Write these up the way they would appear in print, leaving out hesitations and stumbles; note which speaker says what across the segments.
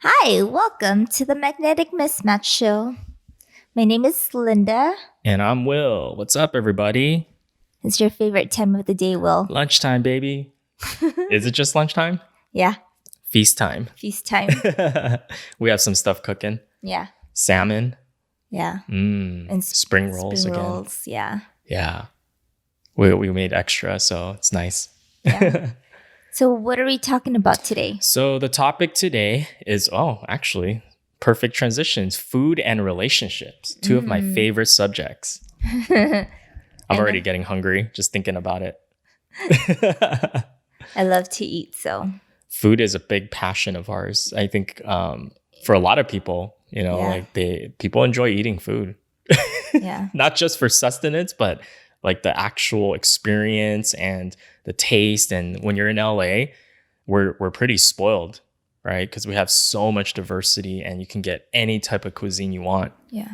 Speaker 1: Hi, welcome to the Magnetic Mismatch Show. My name is Linda.
Speaker 2: And I'm Will. What's up, everybody?
Speaker 1: It's your favorite time of the day, Will.
Speaker 2: Lunchtime, baby. Is it just lunchtime?
Speaker 1: Yeah,
Speaker 2: Feast time.
Speaker 1: feast time.
Speaker 2: We have some stuff cooking.
Speaker 1: Yeah,
Speaker 2: Salmon.
Speaker 1: yeah.
Speaker 2: And spring rolls
Speaker 1: spring
Speaker 2: again.
Speaker 1: rolls, yeah.
Speaker 2: Yeah. We made extra, so it's nice.
Speaker 1: Yeah. So what are we talking about today?
Speaker 2: So the topic today is, actually, perfect transitions, food and relationships. Two of my favorite subjects. I'm already getting hungry just thinking about it.
Speaker 1: I love to eat, so.
Speaker 2: Food is a big passion of ours. I think for a lot of people,
Speaker 1: Yeah.
Speaker 2: people enjoy eating food.
Speaker 1: Yeah.
Speaker 2: Not just for sustenance, but like the actual experience and the taste. And when you're in LA, we're pretty spoiled, right? Because we have so much diversity and you can get any type of cuisine you want.
Speaker 1: Yeah.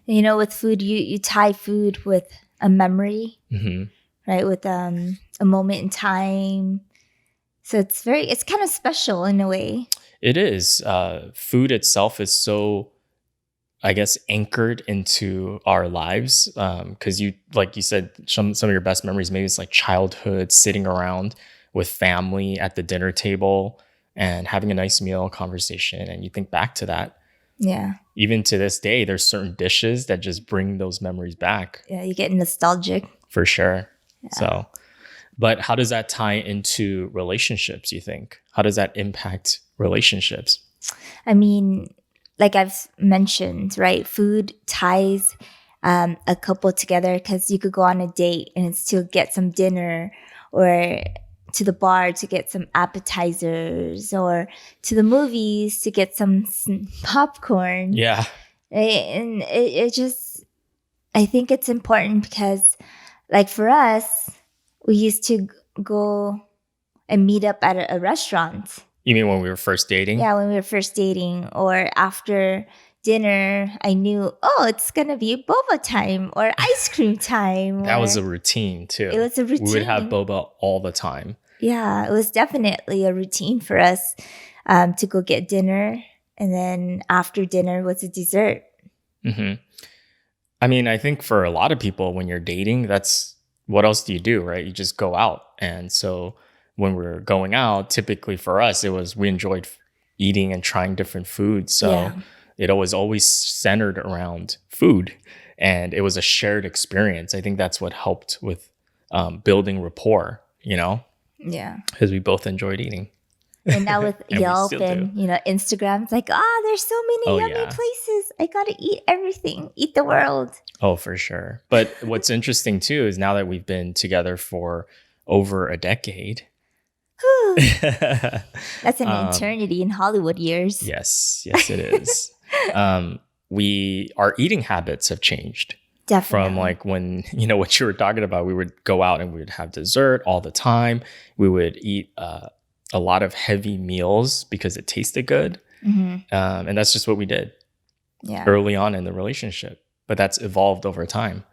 Speaker 1: With food, you tie food with a memory, right? With a moment in time. So it's kind of special in a way.
Speaker 2: It is. Food itself is so, I guess, anchored into our lives. Because like you said, some of your best memories, maybe it's like childhood, sitting around with family at the dinner table and having a nice meal, conversation, and you think back to that.
Speaker 1: Yeah.
Speaker 2: Even to this day, there's certain dishes that just bring those memories back.
Speaker 1: Yeah, you get nostalgic.
Speaker 2: For sure.
Speaker 1: Yeah.
Speaker 2: So, but how does that tie into relationships, you think? How does that impact relationships?
Speaker 1: I mean, like I've mentioned, right? Food ties a couple together because you could go on a date and it's to get some dinner, or to the bar to get some appetizers, or to the movies to get some popcorn.
Speaker 2: Yeah.
Speaker 1: And it just, I think it's important because, like for us, we used to go and meet up at a restaurant.
Speaker 2: You mean when we were first dating?
Speaker 1: Yeah, when we were first dating, or after dinner, I knew, it's going to be boba time or ice cream time.
Speaker 2: That was a routine too.
Speaker 1: It was a routine.
Speaker 2: We would have boba all the time.
Speaker 1: Yeah, it was definitely a routine for us to go get dinner. And then after dinner was a dessert.
Speaker 2: Mm-hmm. I mean, I think for a lot of people, when you're dating, that's what else do you do, right? You just go out. And so when we're going out, typically for us, we enjoyed eating and trying different foods. So it was always centered around food, and it was a shared experience. I think that's what helped with building rapport,
Speaker 1: Yeah.
Speaker 2: because we both enjoyed eating.
Speaker 1: And now with
Speaker 2: And
Speaker 1: Yelp and Instagram, it's like, there's so many yummy places. I gotta eat everything, eat the world.
Speaker 2: Oh, for sure. But what's interesting too is now that we've been together for over a decade.
Speaker 1: That's an eternity in Hollywood years.
Speaker 2: Yes, it is. Our eating habits have changed.
Speaker 1: Definitely.
Speaker 2: From like when, what you were talking about, we would go out and we would have dessert all the time. We would eat a lot of heavy meals because it tasted good. And that's just what we did early on in the relationship. But that's evolved over time.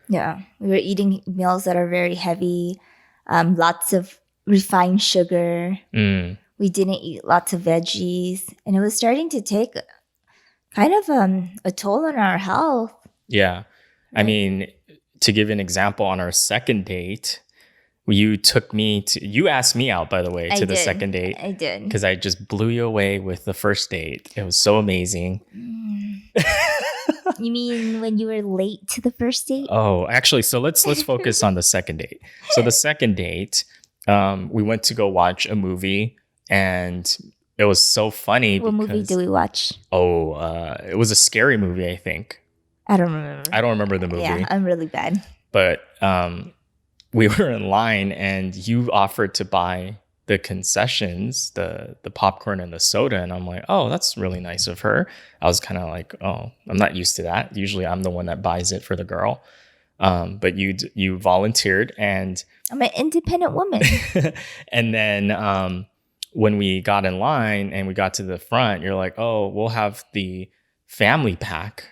Speaker 1: Yeah. We were eating meals that are very heavy, lots of refined sugar. We didn't eat lots of veggies. And it was starting to take kind of a toll on our health.
Speaker 2: Yeah. I mean, to give an example, on our second date, you asked me out, by the way, to the second date.
Speaker 1: I did.
Speaker 2: Because I just blew you away with the first date. It was so amazing.
Speaker 1: You mean when you were late to the first date?
Speaker 2: Oh, actually, so let's focus on the second date. So the second date, we went to go watch a movie, and it was so funny.
Speaker 1: What movie did we watch?
Speaker 2: Oh, it was a scary movie, I think.
Speaker 1: I don't remember.
Speaker 2: I don't remember the movie.
Speaker 1: Yeah, I'm really bad.
Speaker 2: But we were in line, and you offered to buy the concessions, the popcorn and the soda. And I'm like, oh, that's really nice of her. I was kind of like, oh, I'm not used to that. Usually I'm the one that buys it for the girl. But you volunteered, and
Speaker 1: I'm an independent woman.
Speaker 2: And then when we got in line and we got to the front, you're like, oh, we'll have the family pack.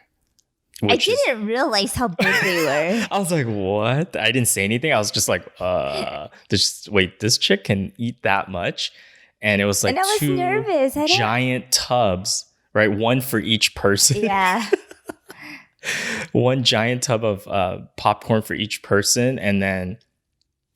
Speaker 1: I didn't realize how big they were.
Speaker 2: I was like, what? I didn't say anything. I was just like, wait, this chick can eat that much? and it was
Speaker 1: And
Speaker 2: like
Speaker 1: I was
Speaker 2: two
Speaker 1: nervous. I don't.
Speaker 2: giant tubs, right? One for each person.
Speaker 1: Yeah.
Speaker 2: One giant tub of popcorn for each person, and then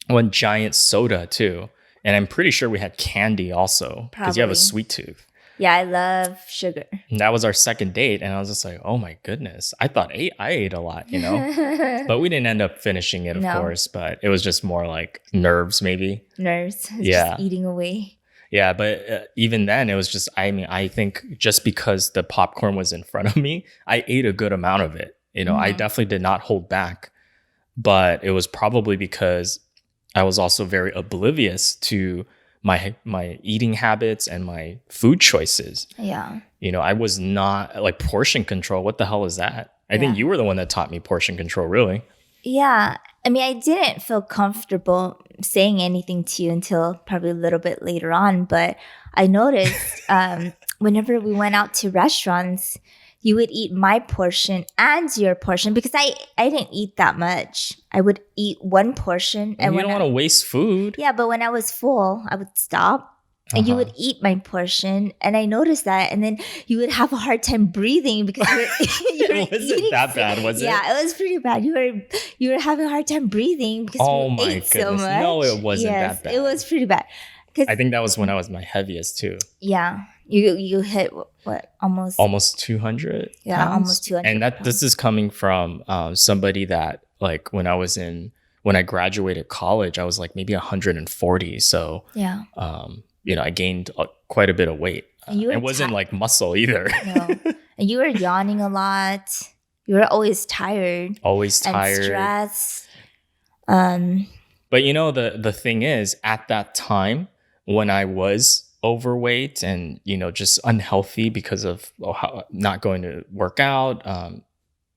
Speaker 2: one giant soda too. And I'm pretty sure we had candy also because you have a
Speaker 1: Probably.
Speaker 2: sweet tooth.
Speaker 1: Yeah, I love sugar.
Speaker 2: And that was our second date, and I was just like, "Oh my goodness!" I thought I ate a lot, but we didn't end up finishing it, of
Speaker 1: No.
Speaker 2: course. But it was just more like nerves, maybe.
Speaker 1: Nerves. It's just
Speaker 2: Yeah,
Speaker 1: eating away.
Speaker 2: yeah. But even then, it was just. I mean, I think just because the popcorn was in front of me, I ate a good amount of it. I
Speaker 1: Mhm.
Speaker 2: definitely did not hold back, but it was probably because I was also very oblivious to my eating habits and my food choices.
Speaker 1: Yeah.
Speaker 2: I was not like portion control. What the hell is that? I think
Speaker 1: Yeah.
Speaker 2: you were the one that taught me portion control, really.
Speaker 1: Yeah. I mean, I didn't feel comfortable saying anything to you until probably a little bit later on, but I noticed whenever we went out to restaurants, you would eat my portion and your portion because I didn't eat that much. I would eat one portion
Speaker 2: Well,
Speaker 1: and
Speaker 2: you don't want to waste food.
Speaker 1: yeah, but when I was full, I would stop and you would
Speaker 2: Uh-huh.
Speaker 1: eat my portion. And I noticed that. And then you would have a hard time breathing because you were
Speaker 2: It wasn't
Speaker 1: eating
Speaker 2: that bad, was it?
Speaker 1: yeah, it was pretty bad. You were having a hard time breathing because
Speaker 2: Oh
Speaker 1: you
Speaker 2: my
Speaker 1: ate so
Speaker 2: goodness.
Speaker 1: much.
Speaker 2: No, it wasn't
Speaker 1: Yes,
Speaker 2: that bad.
Speaker 1: it was pretty bad. Because
Speaker 2: I think that was when I was my heaviest too.
Speaker 1: yeah, you hit what
Speaker 2: Almost 200
Speaker 1: yeah,
Speaker 2: pounds.
Speaker 1: almost 200
Speaker 2: And
Speaker 1: pounds.
Speaker 2: this is coming from somebody that like when I graduated college, I was like maybe 140. So,
Speaker 1: Yeah.
Speaker 2: I gained quite a bit of weight.
Speaker 1: And you were
Speaker 2: It wasn't like muscle either.
Speaker 1: no. And you were yawning a lot. You were always tired
Speaker 2: Always
Speaker 1: and
Speaker 2: tired.
Speaker 1: stressed. Um
Speaker 2: But the thing is, at that time when I was overweight and just unhealthy because of not going to work out,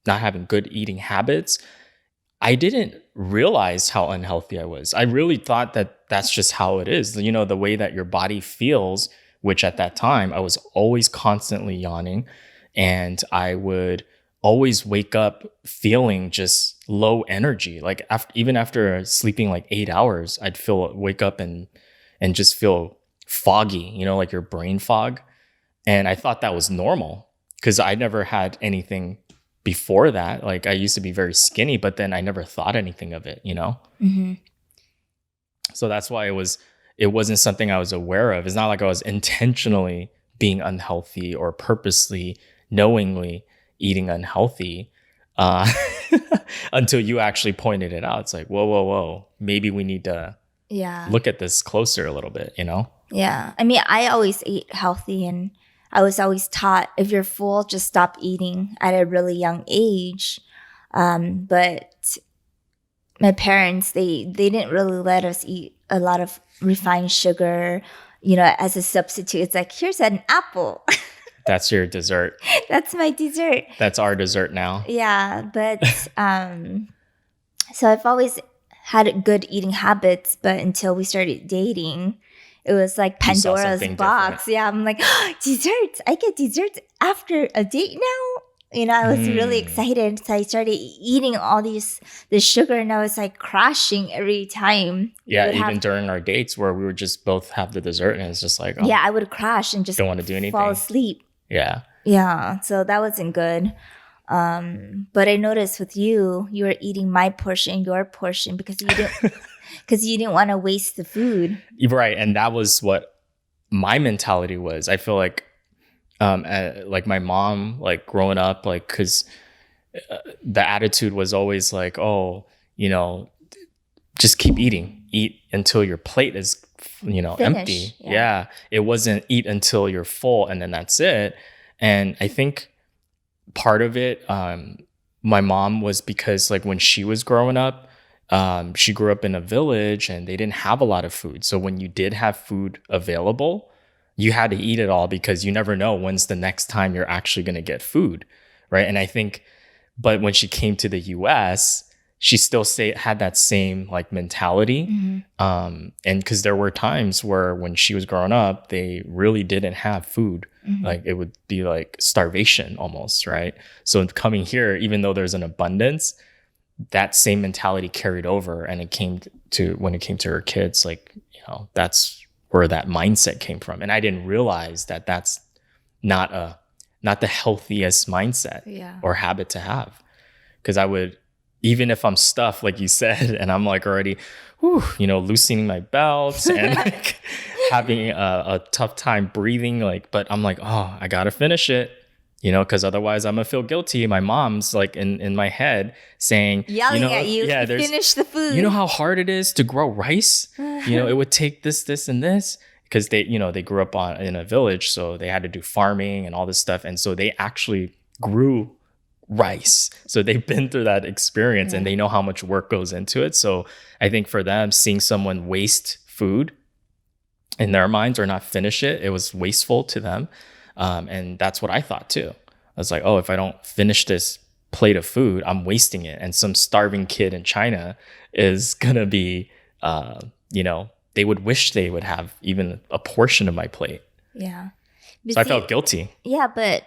Speaker 2: not having good eating habits, I didn't realize how unhealthy I was. I really thought that that's just how it is. The way that your body feels, which at that time I was always constantly yawning, and I would always wake up feeling just low energy. Like even after sleeping like 8 hours, I'd wake up and just feel foggy, like your brain fog. And I thought that was normal because I never had anything before that. Like I used to be very skinny, but then I never thought anything of it.
Speaker 1: mhm.
Speaker 2: So that's why it wasn't something I was aware of. It's not like I was intentionally being unhealthy or purposely, knowingly eating unhealthy uh, until you actually pointed it out. It's like, whoa, whoa, whoa. Maybe we need to
Speaker 1: Yeah.
Speaker 2: look at this closer a little bit.
Speaker 1: Yeah. I mean, I always ate healthy and I was always taught if you're full, just stop eating at a really young age. But my parents, they didn't really let us eat a lot of refined sugar, as a substitute. It's like, here's an apple.
Speaker 2: That's your dessert.
Speaker 1: That's my dessert.
Speaker 2: That's our dessert now.
Speaker 1: Yeah. But so I've always had good eating habits, but until we started dating, it was like
Speaker 2: You saw
Speaker 1: Pandora's
Speaker 2: something
Speaker 1: box. Yeah, I'm like, desserts. I get desserts after a date now. I was really excited. So I started eating all this sugar and I was like crashing every time.
Speaker 2: Yeah, even during our dates where we would just both have the dessert and it's just like, oh,
Speaker 1: yeah, I would crash and just
Speaker 2: don't want to do anything.
Speaker 1: fall asleep.
Speaker 2: Yeah.
Speaker 1: Yeah, so that wasn't good. But I noticed with you were eating my portion, your portion, because you didn't want to waste the food.
Speaker 2: Right. And that was what my mentality was. I feel like like my mom, like growing up, like because the attitude was always like, oh, just keep eating, eat until your plate is empty. Yeah. It wasn't eat until you're full and then that's it. And I think part of it, my mom was because like when she was growing up, she grew up in a village and they didn't have a lot of food. So when you did have food available, you had to eat it all because you never know when's the next time you're actually going to get food. Right. And I think, but when she came to the US, she still had that same like mentality.
Speaker 1: Mm-hmm.
Speaker 2: And because there were times where when she was growing up, they really didn't have food.
Speaker 1: Mm-hmm.
Speaker 2: Like it would be like starvation almost, right? So coming here, even though there's an abundance, that same mentality carried over and when it came to her kids, like, that's where that mindset came from. And I didn't realize that that's not the healthiest mindset
Speaker 1: Yeah.
Speaker 2: or habit to have. Because I would, even if I'm stuffed, like you said, and I'm like already, loosening my belts and like having a tough time breathing, like, but I'm like, oh, I gotta finish it, because otherwise I'm gonna feel guilty. My mom's like in my head saying,
Speaker 1: Yelling at you,
Speaker 2: yeah,
Speaker 1: finish the food.
Speaker 2: you know how hard it is to grow rice? It would take this, and this. Because they grew up in a village, so they had to do farming and all this stuff. And so they actually grew rice. So they've been through that experience and they know how much work goes into it. So I think for them, seeing someone waste food in their minds or not finish it, it was wasteful to them. And that's what I thought too. I was like, oh, if I don't finish this plate of food, I'm wasting it. And some starving kid in China is going to be, they would wish they would have even a portion of my plate.
Speaker 1: Yeah.
Speaker 2: So I felt guilty.
Speaker 1: Yeah, but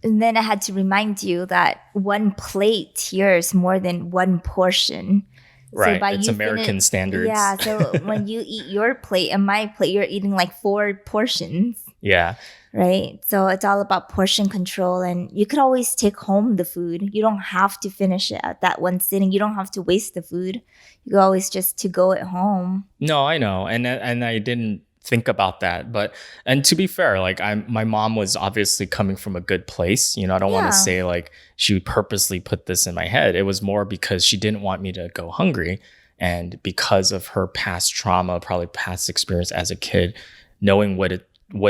Speaker 1: and then I had to remind you that one plate here is more than one portion.
Speaker 2: Right.
Speaker 1: So
Speaker 2: it's American standards.
Speaker 1: Yeah. So when you eat your plate and my plate, you're eating like 4 portions.
Speaker 2: Yeah.
Speaker 1: Right. So it's all about portion control. And you could always take home the food. You don't have to finish it at that one sitting. You don't have to waste the food. You could always just to go at home.
Speaker 2: No, I know. And I didn't think about that. And to be fair, like my mom was obviously coming from a good place. I don't want to say like she purposely put this in my head. It was more because she didn't want me to go hungry. And because of her past trauma, probably past experience as a kid, knowing what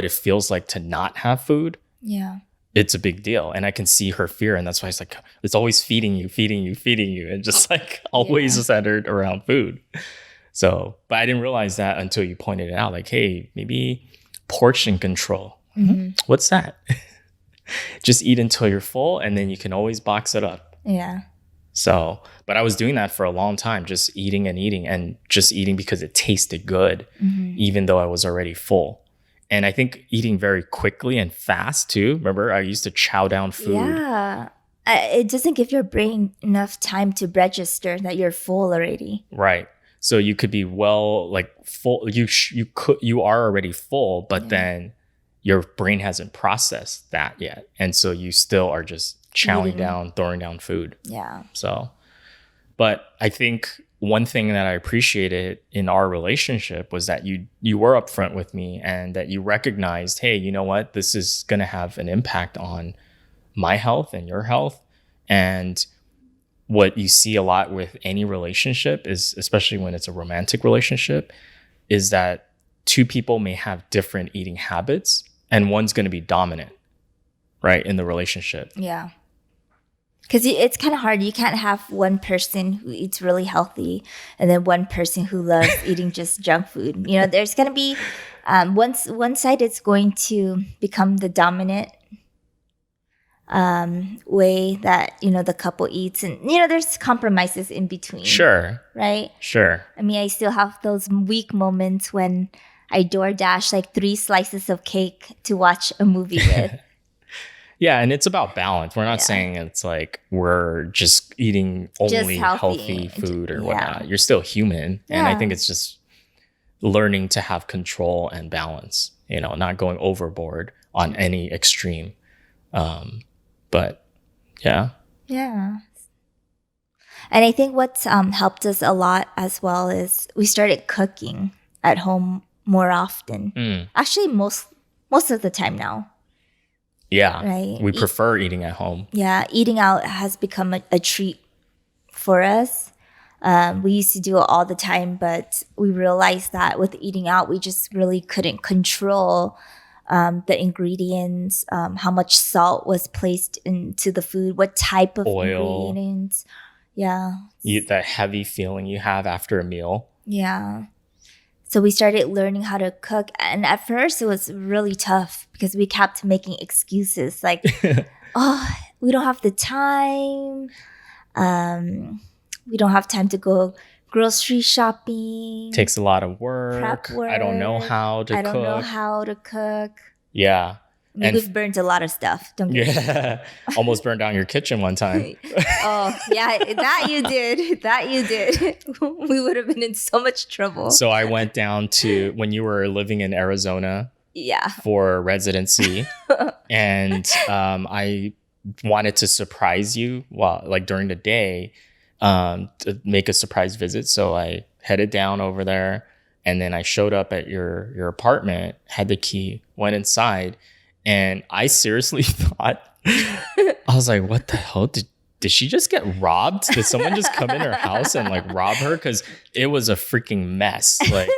Speaker 2: it feels like to not have food.
Speaker 1: Yeah.
Speaker 2: It's a big deal. And I can see her fear. And that's why it's like, it's always feeding you. And just like always centered around food. So, but I didn't realize that until you pointed it out. Like, hey, maybe portion control. Mm-hmm. What's that? Just eat until you're full and then you can always box it up.
Speaker 1: Yeah.
Speaker 2: So, but I was doing that for a long time, just eating and just eating because it tasted good, even though I was already full. And I think eating very quickly and fast too. Remember, I used to chow down food.
Speaker 1: Yeah. It doesn't give your brain enough time to register that you're full already.
Speaker 2: Right. So you could be full. You are already full, but then your brain hasn't processed that yet. And so you still are just chowing down, throwing down food.
Speaker 1: Yeah.
Speaker 2: So, but I think one thing that I appreciated in our relationship was that you were upfront with me and that you recognized, hey, you know what? This is going to have an impact on my health and your health. And what you see a lot with any relationship is, especially when it's a romantic relationship, is that two people may have different eating habits and one's going to be dominant, right, in the relationship.
Speaker 1: Yeah. Because it's kind of hard. You can't have one person who eats really healthy and then one person who loves eating just junk food. There's going to be one side is going to become the dominant way that, the couple eats. And, there's compromises in between.
Speaker 2: Sure.
Speaker 1: Right?
Speaker 2: Sure.
Speaker 1: I mean, I still have those weak moments when I DoorDash like 3 slices of cake to watch a movie with.
Speaker 2: Yeah, and it's about balance. We're not saying it's like we're just eating only healthy food or whatnot. You're still human. And I think it's just learning to have control and balance, not going overboard on any extreme. But yeah. Yeah.
Speaker 1: And I think what's helped us a lot as well is we started cooking at home more often. Actually, most of the time now.
Speaker 2: Yeah.
Speaker 1: Right.
Speaker 2: We prefer eating at home.
Speaker 1: Yeah. Eating out has become a treat for us. We used to do it all the time, but we realized that with eating out, we just really couldn't control the ingredients, how much salt was placed into the food, what type of
Speaker 2: oil,
Speaker 1: ingredients. Yeah.
Speaker 2: That heavy feeling you have after a meal.
Speaker 1: Yeah. So we started learning how to cook. And at first it was really tough because we kept making excuses like, oh, we don't have the time. We don't have time to go grocery shopping.
Speaker 2: Takes a lot of work.
Speaker 1: Prep work.
Speaker 2: I don't know how to cook.
Speaker 1: I don't know how to cook.
Speaker 2: Yeah.
Speaker 1: We,
Speaker 2: And
Speaker 1: we've burned a lot of stuff. Don't get me wrong.
Speaker 2: yeah, almost burned down your kitchen one time.
Speaker 1: Oh, yeah, that you did. That you did. We would have been in so much trouble.
Speaker 2: So I went down to when you were living in Arizona
Speaker 1: Yeah.
Speaker 2: for residency, and I wanted to surprise you while like during the day to make a surprise visit. So I headed down over there, and then I showed up at your apartment, had the key, went inside, and I seriously thought, I was like, what the hell did she just get robbed? Did someone just come in her house and like rob her? Because it was a freaking mess. Like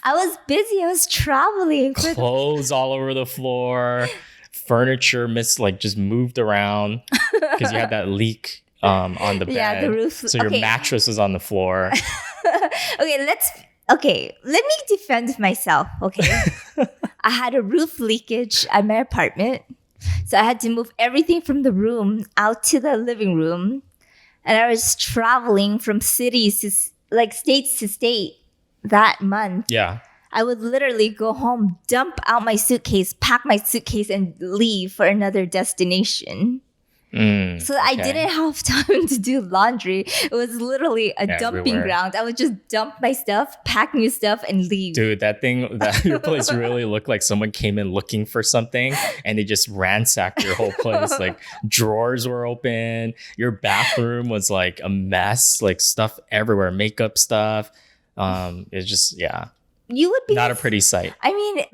Speaker 1: I was busy. I was traveling.
Speaker 2: clothes all over the floor, furniture just moved around because you had that leak on the bed.
Speaker 1: Yeah, the roof.
Speaker 2: So your mattress was on the floor.
Speaker 1: Okay, let me defend myself. Okay. I had a roof leakage at my apartment. So I had to move everything from the room out to the living room. And I was traveling from cities to states to state that month.
Speaker 2: Yeah.
Speaker 1: I would literally go home, dump out my suitcase, pack my suitcase, and leave for another destination. So I didn't have time to do laundry. It was literally a dumping ground. I would just dump my stuff, pack new stuff, and leave.
Speaker 2: Dude, that your place really looked like someone came in looking for something and they just ransacked your whole place. Like drawers were open. Your bathroom was like a mess, like stuff everywhere, makeup stuff. It's just, yeah.
Speaker 1: You would be
Speaker 2: not a pretty sight.
Speaker 1: I mean,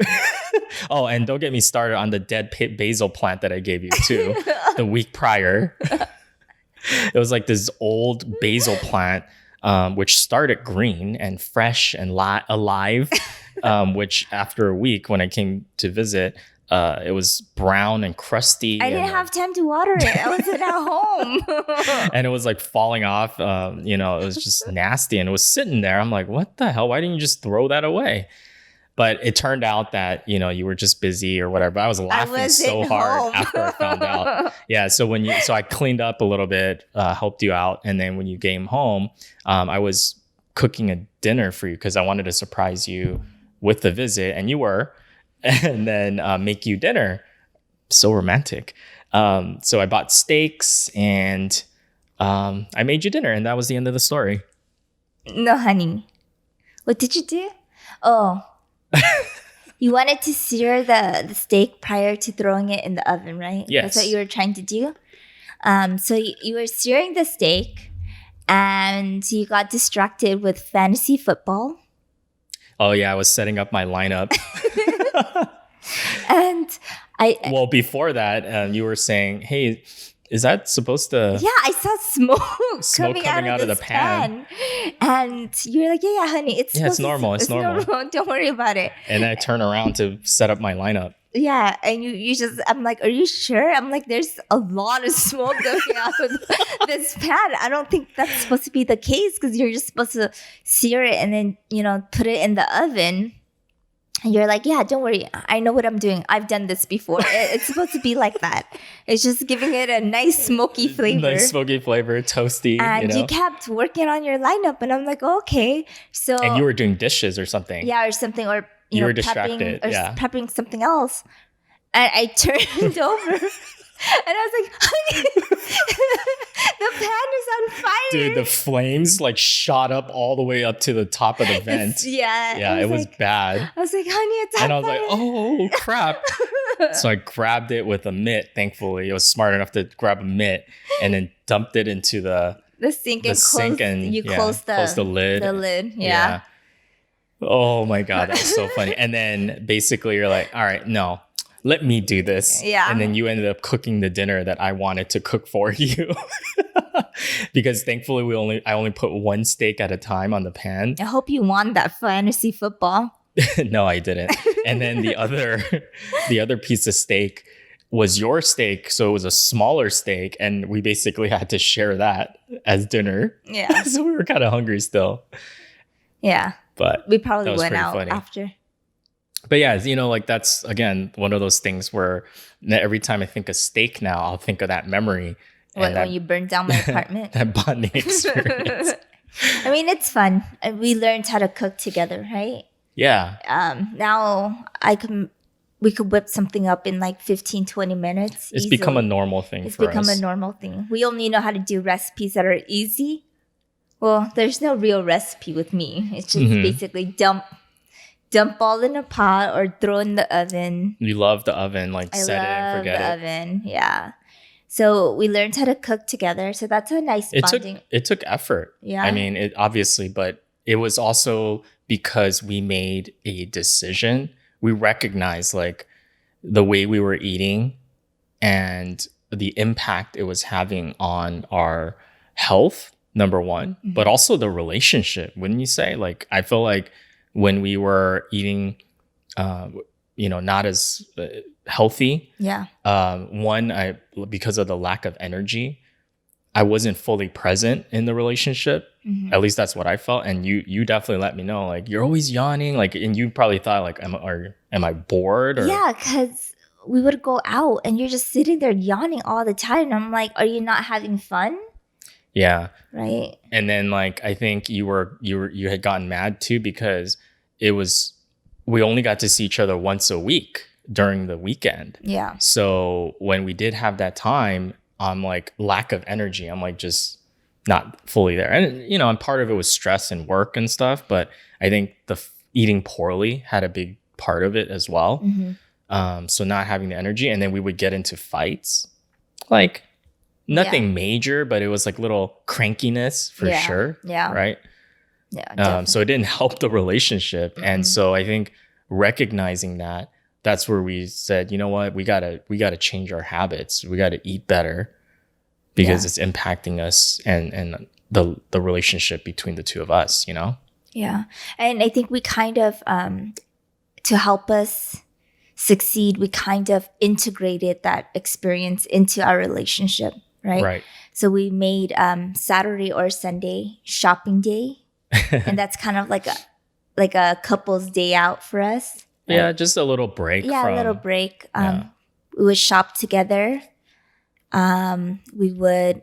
Speaker 2: oh, and don't get me started on the dead basil plant that I gave you too the week prior. It was like this old basil plant, which started green and fresh and alive, which after a week when I came to visit, it was brown and crusty.
Speaker 1: I didn't have time to water it. I wasn't at home.
Speaker 2: And it was like falling off. It was just nasty. And it was sitting there. I'm like, what the hell? Why didn't you just throw that away? But it turned out that, you were just busy or whatever. I was laughing so hard after I found out. Yeah. So I cleaned up a little bit, helped you out. And then when you came home, I was cooking a dinner for you because I wanted to surprise you with the visit. And you were. And then make you dinner. So romantic. So I bought steaks and I made you dinner. And that was the end of the story.
Speaker 1: No, honey. What did you do? Oh, you wanted to sear the steak prior to throwing it in the oven, right?
Speaker 2: Yes.
Speaker 1: That's what you were trying to do. So you were searing the steak and you got distracted with fantasy football.
Speaker 2: Oh, yeah. I was setting up my lineup.
Speaker 1: And
Speaker 2: well, before that, you were saying, hey, is that supposed to...
Speaker 1: Yeah, I saw smoke coming out of the pan. And you were like, yeah, honey, it's
Speaker 2: normal. It's normal.
Speaker 1: Don't worry about it.
Speaker 2: And I turn around to set up my lineup.
Speaker 1: Yeah, and you just, I'm like, are you sure? I'm like, there's a lot of smoke coming out of this pan. I don't think that's supposed to be the case because you're just supposed to sear it and then, put it in the oven. And you're like, yeah, don't worry. I know what I'm doing. I've done this before. It's supposed to be like that. It's just giving it a nice smoky flavor.
Speaker 2: Nice smoky flavor, toasty.
Speaker 1: And you kept working on your lineup. And I'm like, okay. So
Speaker 2: and you were doing dishes or something.
Speaker 1: Yeah, or something. Or
Speaker 2: you were distracted.
Speaker 1: Prepping something else. And I turned over. And I was like, honey, the pan is on fire.
Speaker 2: Dude, the flames shot up all the way up to the top of the vent. Yeah, it was bad.
Speaker 1: I was like, honey, it's on fire.
Speaker 2: And I was like, oh, crap. So I grabbed it with a mitt, thankfully. I was smart enough to grab a mitt and then dumped it into the
Speaker 1: sink and you closed the
Speaker 2: lid.
Speaker 1: The lid, yeah.
Speaker 2: Oh my God, that's so funny. And then basically you're like, all right, no. Let me do this.
Speaker 1: Yeah.
Speaker 2: And then you ended up cooking the dinner that I wanted to cook for you. Because thankfully I only put one steak at a time on the pan.
Speaker 1: I hope you won that fantasy football.
Speaker 2: No, I didn't. And then the other piece of steak was your steak. So it was a smaller steak. And we basically had to share that as dinner.
Speaker 1: Yeah.
Speaker 2: So we were kind of hungry still.
Speaker 1: Yeah.
Speaker 2: But
Speaker 1: we probably went out funny. After.
Speaker 2: But yeah, that's, again, one of those things where every time I think of steak now, I'll think of that memory.
Speaker 1: When you burned down my apartment?
Speaker 2: That bonding experience.
Speaker 1: I mean, it's fun. We learned how to cook together, right?
Speaker 2: Yeah.
Speaker 1: Now I can we could whip something up in like 15-20 minutes
Speaker 2: It's become a
Speaker 1: easily.
Speaker 2: normal thing
Speaker 1: It's
Speaker 2: for
Speaker 1: become a
Speaker 2: us.
Speaker 1: normal thing. We only know how to do recipes that are easy. Well, there's no real recipe with me. It's just
Speaker 2: Hmm.
Speaker 1: basically dump all in a pot or throw in the oven.
Speaker 2: You love the oven, like
Speaker 1: I
Speaker 2: set it and
Speaker 1: love
Speaker 2: forget
Speaker 1: the
Speaker 2: it.
Speaker 1: oven. Yeah. So we learned how to cook together. So that's a nice
Speaker 2: It took
Speaker 1: bonding.
Speaker 2: it took effort. I
Speaker 1: Yeah.
Speaker 2: mean, it obviously, but it was also because we made a decision. We recognized like the way we were eating and the impact it was having on our health, number one, but
Speaker 1: Mhm.
Speaker 2: also the relationship. Wouldn't you say? Like, I feel like when we were eating, uh, not as healthy,
Speaker 1: Yeah.
Speaker 2: one, I because of the lack of energy, I wasn't fully present in the relationship.
Speaker 1: Mhm.
Speaker 2: At least that's what I felt. And you definitely let me know, like you're always yawning, like, and you probably thought like, am I bored or
Speaker 1: Yeah, because we would go out and you're just sitting there yawning all the time. And I'm like, are you not having fun?
Speaker 2: yeah.
Speaker 1: Right.
Speaker 2: And then like I think you had gotten mad too because it was we only got to see each other once a week during the weekend.
Speaker 1: Yeah.
Speaker 2: So when we did have that time, I'm like lack of energy. I'm like just not fully there. And and part of it was stress and work and stuff, but I think eating poorly had a big part of it as well.
Speaker 1: Hmm.
Speaker 2: So not having the energy, and then we would get into fights. Like
Speaker 1: Yeah.
Speaker 2: nothing major, but it was like little crankiness for
Speaker 1: Yeah.
Speaker 2: sure,
Speaker 1: Yeah.
Speaker 2: right?
Speaker 1: Yeah.
Speaker 2: So
Speaker 1: Definitely.
Speaker 2: it didn't help the relationship, and
Speaker 1: Mm-mm.
Speaker 2: so I think recognizing that, that's where we said, you know what, we gotta change our habits. We gotta eat better because
Speaker 1: Yeah.
Speaker 2: it's impacting us and the relationship between the two of us.
Speaker 1: Yeah. And I think we kind of, to help us succeed, we kind of integrated that experience into our relationship, right?
Speaker 2: Right?
Speaker 1: So we made Saturday or Sunday shopping day, and that's kind of like a couple's day out for us,
Speaker 2: Yeah,
Speaker 1: right?
Speaker 2: just a little break
Speaker 1: Yeah, a little
Speaker 2: from
Speaker 1: break.
Speaker 2: yeah.
Speaker 1: We would shop together. We would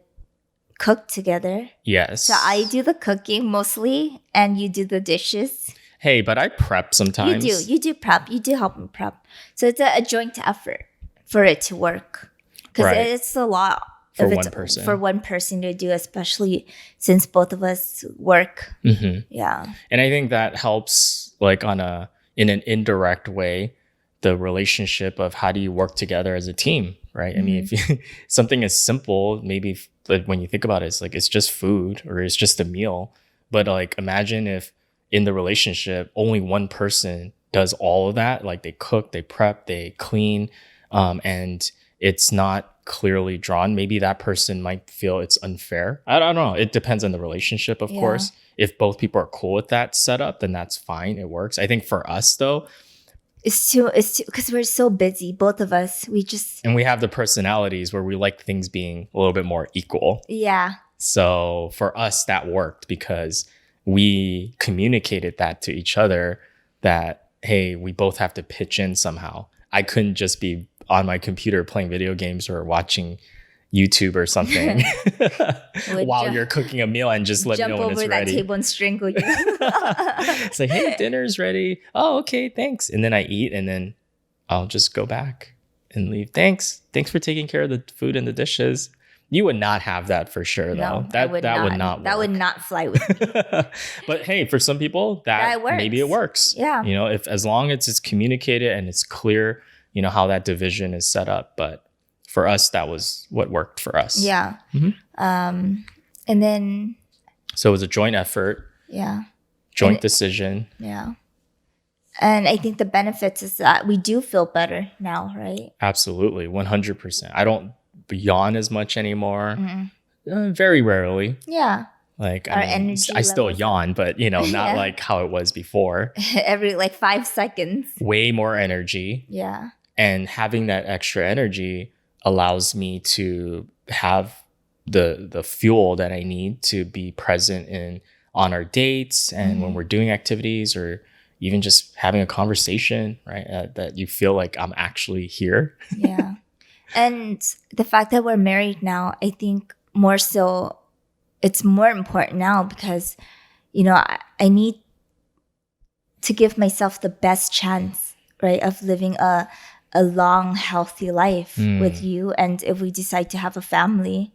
Speaker 1: cook together. So I
Speaker 2: Yes.
Speaker 1: do the cooking mostly, and you do the dishes.
Speaker 2: Hey, but I prep
Speaker 1: You do.
Speaker 2: sometimes.
Speaker 1: You do prep. You do help me prep. So it's a joint effort for it to work, because
Speaker 2: Right.
Speaker 1: it's a lot
Speaker 2: For
Speaker 1: if it's
Speaker 2: one
Speaker 1: for
Speaker 2: person.
Speaker 1: one person to do, especially since both of us work.
Speaker 2: Hmm.
Speaker 1: Yeah.
Speaker 2: And I think that helps like in an indirect way, the relationship of how do you work together as a team, right? I mean,
Speaker 1: Mhm.
Speaker 2: if you, something is simple, maybe like when you think about it, it's like it's just food or it's just a meal. But like imagine if in the relationship only one person does all of that, like they cook, they prep, they clean, and it's not clearly drawn. Maybe that person might feel it's unfair. I don't know. It depends on the relationship, of
Speaker 1: Yeah.
Speaker 2: course. If both people are cool with that setup, then that's fine. It works. I think for us though,
Speaker 1: It's too because we're so busy, both of us. We just
Speaker 2: and we have the personalities where we like things being a little bit more equal.
Speaker 1: yeah.
Speaker 2: So for us, that worked because we communicated that to each other that, hey, we both have to pitch in somehow. I couldn't just be on my computer playing video games or watching YouTube or something
Speaker 1: Would
Speaker 2: while you're cooking a meal and just let me know
Speaker 1: jump
Speaker 2: when it's
Speaker 1: over that
Speaker 2: ready.
Speaker 1: table and strangle you.
Speaker 2: It's like, hey, dinner's ready. Oh, okay, thanks. And then I eat and then I'll just go back and leave. Thanks. Thanks for taking care of the food and the dishes. You would not have that for sure, though.
Speaker 1: No, I
Speaker 2: That
Speaker 1: would
Speaker 2: that would
Speaker 1: not.
Speaker 2: not
Speaker 1: That would
Speaker 2: work.
Speaker 1: not fly with me.
Speaker 2: But hey, for some people,
Speaker 1: That
Speaker 2: that maybe it
Speaker 1: works.
Speaker 2: works.
Speaker 1: Yeah.
Speaker 2: If as long as it's communicated and it's clear, how that division is set up. But for us, that was what worked for us.
Speaker 1: Yeah.
Speaker 2: Mhm.
Speaker 1: And then
Speaker 2: So it was a joint effort,
Speaker 1: yeah.
Speaker 2: joint
Speaker 1: And
Speaker 2: decision.
Speaker 1: yeah. And I think the benefits is that we do feel better now, right?
Speaker 2: Absolutely, 100%. I don't yawn as much anymore.
Speaker 1: Mm.
Speaker 2: Very rarely.
Speaker 1: Yeah.
Speaker 2: Like, I
Speaker 1: Our
Speaker 2: mean,
Speaker 1: energy
Speaker 2: I still
Speaker 1: levels up.
Speaker 2: yawn, but not
Speaker 1: Yeah.
Speaker 2: like how it was before.
Speaker 1: Every like 5 seconds.
Speaker 2: Way more energy.
Speaker 1: Yeah.
Speaker 2: And having that extra energy allows me to have the fuel that I need to be present on our dates and when we're doing activities or even just having a conversation, right? That you feel like I'm actually here.
Speaker 1: Yeah. And the fact that we're married now, I think more so it's more important now because, I need to give myself the best chance, right? Of living a long, healthy life with
Speaker 2: Mm.
Speaker 1: you. And if we decide to have a family,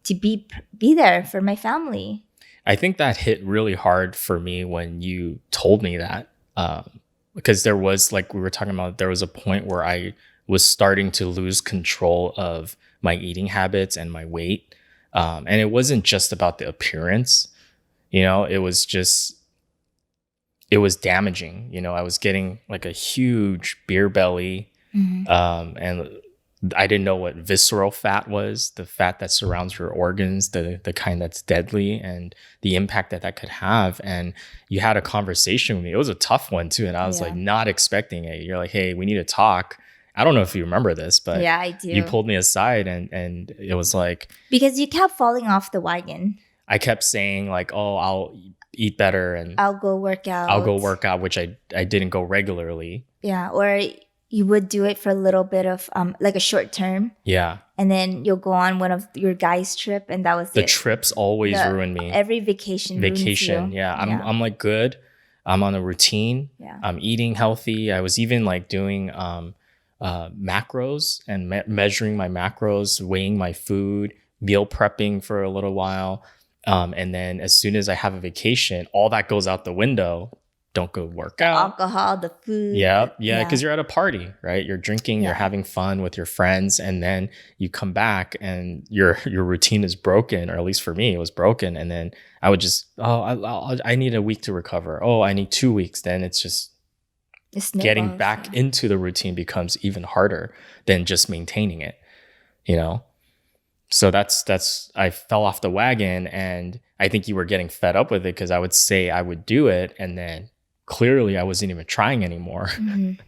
Speaker 1: to be there for my family.
Speaker 2: I think that hit really hard for me when you told me that. Because there was, like we were talking about, there was a point where I was starting to lose control of my eating habits and my weight. And it wasn't just about the appearance, it was just, it was damaging. I was getting like a huge beer belly. And I didn't know what visceral fat was, the fat that surrounds your organs, the kind that's deadly, and the impact that that could have. And you had a conversation with me. It was a tough one too, and I was like
Speaker 1: Yeah.
Speaker 2: not expecting it. You're like, "Hey, we need to talk." I don't know if you remember this, but
Speaker 1: Yeah, I
Speaker 2: you
Speaker 1: do.
Speaker 2: pulled me aside, and it was like
Speaker 1: Because you kept falling off the wagon.
Speaker 2: I kept saying like, "Oh, I'll eat better and
Speaker 1: I'll go work
Speaker 2: I'll go
Speaker 1: out.
Speaker 2: work out," which I didn't go regularly.
Speaker 1: Yeah. Or you would do it for a little bit of like a short term.
Speaker 2: Yeah.
Speaker 1: And then you'll go on one of your guys' trip and that was
Speaker 2: The
Speaker 1: it.
Speaker 2: trips always ruin me.
Speaker 1: Every vacation ruins
Speaker 2: Vacation.
Speaker 1: you.
Speaker 2: Yeah.
Speaker 1: Yeah.
Speaker 2: I'm like good. I'm on a routine.
Speaker 1: Yeah.
Speaker 2: I'm eating healthy. I was even like doing macros and measuring my macros, weighing my food, meal prepping for a little while. And then as soon as I have a vacation, all that goes out the window. Don't go work
Speaker 1: The
Speaker 2: out.
Speaker 1: alcohol, the food.
Speaker 2: Yeah, yeah, because you're at a party, right? You're drinking, you're
Speaker 1: Yeah.
Speaker 2: having fun with your friends, and then you come back and your routine is broken, or at least for me, it was broken. And then I would just, I need a week to recover. Oh, I need 2 weeks. Then it's just
Speaker 1: It
Speaker 2: getting
Speaker 1: snowballs.
Speaker 2: back
Speaker 1: Yeah.
Speaker 2: into the routine becomes even harder than just maintaining it, you know? So that's I fell off the wagon, and I think you were getting fed up with it because I would say I would do it, and then clearly I wasn't even trying anymore.
Speaker 1: Mhm.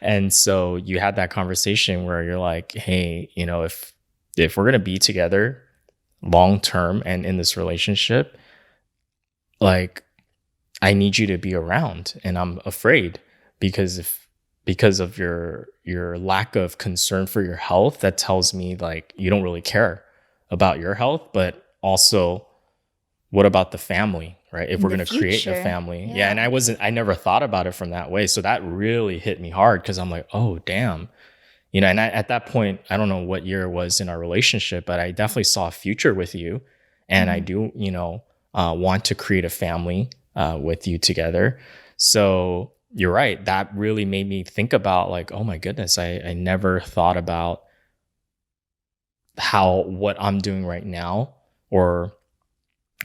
Speaker 2: And so you had that conversation where you're like, hey, if we're gonna be together long term and in this relationship, like I need you to be around, and I'm afraid because of your lack of concern for your health, that tells me like you don't really care about your health, but also what about the family, right? If
Speaker 1: In
Speaker 2: we're
Speaker 1: the
Speaker 2: going to create a
Speaker 1: future.
Speaker 2: family. Yeah.
Speaker 1: Yeah.
Speaker 2: And I never thought about it from that way. So that really hit me hard because I'm like, oh, damn. And at that point, I don't know what year it was in our relationship, but I definitely saw a future with you. And I do, want to create a family with you together. So you're right. That really made me think about like, oh my goodness, I never thought about what I'm doing right now, or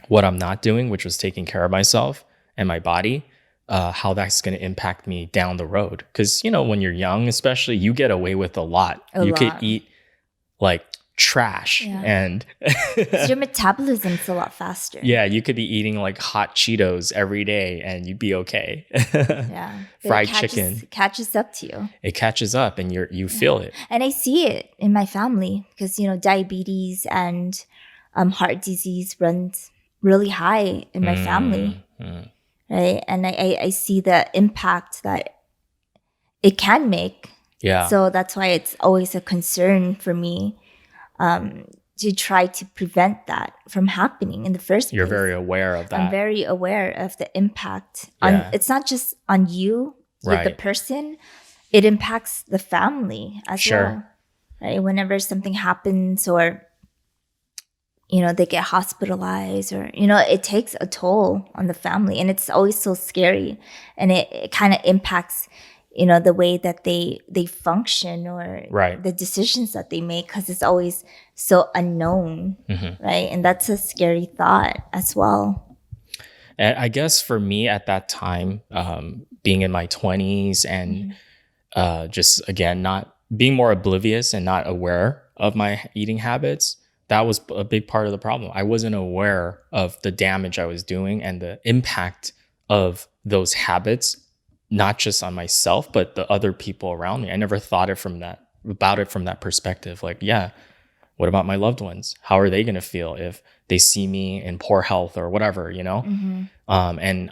Speaker 2: what I'm not doing, which was taking care of myself and my body, how that's going to impact me down the road. Because, when you're young, especially, you get away with a lot.
Speaker 1: A
Speaker 2: You could
Speaker 1: lot.
Speaker 2: eat like trash
Speaker 1: Yeah.
Speaker 2: and
Speaker 1: Your metabolism's a lot faster.
Speaker 2: yeah, you could be eating like hot Cheetos every day and you'd be okay.
Speaker 1: Yeah. But
Speaker 2: Fried
Speaker 1: it
Speaker 2: chicken.
Speaker 1: catches up to you.
Speaker 2: It catches up and you feel it.
Speaker 1: And I see it in my family because, diabetes and heart disease runs really high in my family.
Speaker 2: Mm.
Speaker 1: Right. And I see the impact that it can make.
Speaker 2: Yeah.
Speaker 1: So that's why it's always a concern for me to try to prevent that from happening in the first
Speaker 2: You're
Speaker 1: place.
Speaker 2: very aware of that.
Speaker 1: I'm very aware of the impact on.
Speaker 2: Yeah.
Speaker 1: It's not just on you, the
Speaker 2: Right.
Speaker 1: person. It impacts the family as
Speaker 2: Sure.
Speaker 1: well. Right? Whenever something happens, or they get hospitalized, or it takes a toll on the family, and it's always so scary, and it kind of impacts the way that they function, or
Speaker 2: Right.
Speaker 1: the decisions that they make, because it's always so unknown.
Speaker 2: Mm-hmm.
Speaker 1: Right? And that's a scary thought as well.
Speaker 2: And I guess for me at that time, being in my 20s and just again, not being more oblivious and not aware of my eating habits, that was a big part of the problem. I wasn't aware of the damage I was doing and the impact of those habits, not just on myself, but the other people around me. I never thought about it from that perspective. Like, yeah, what about my loved ones? How are they going to feel if they see me in poor health or whatever, and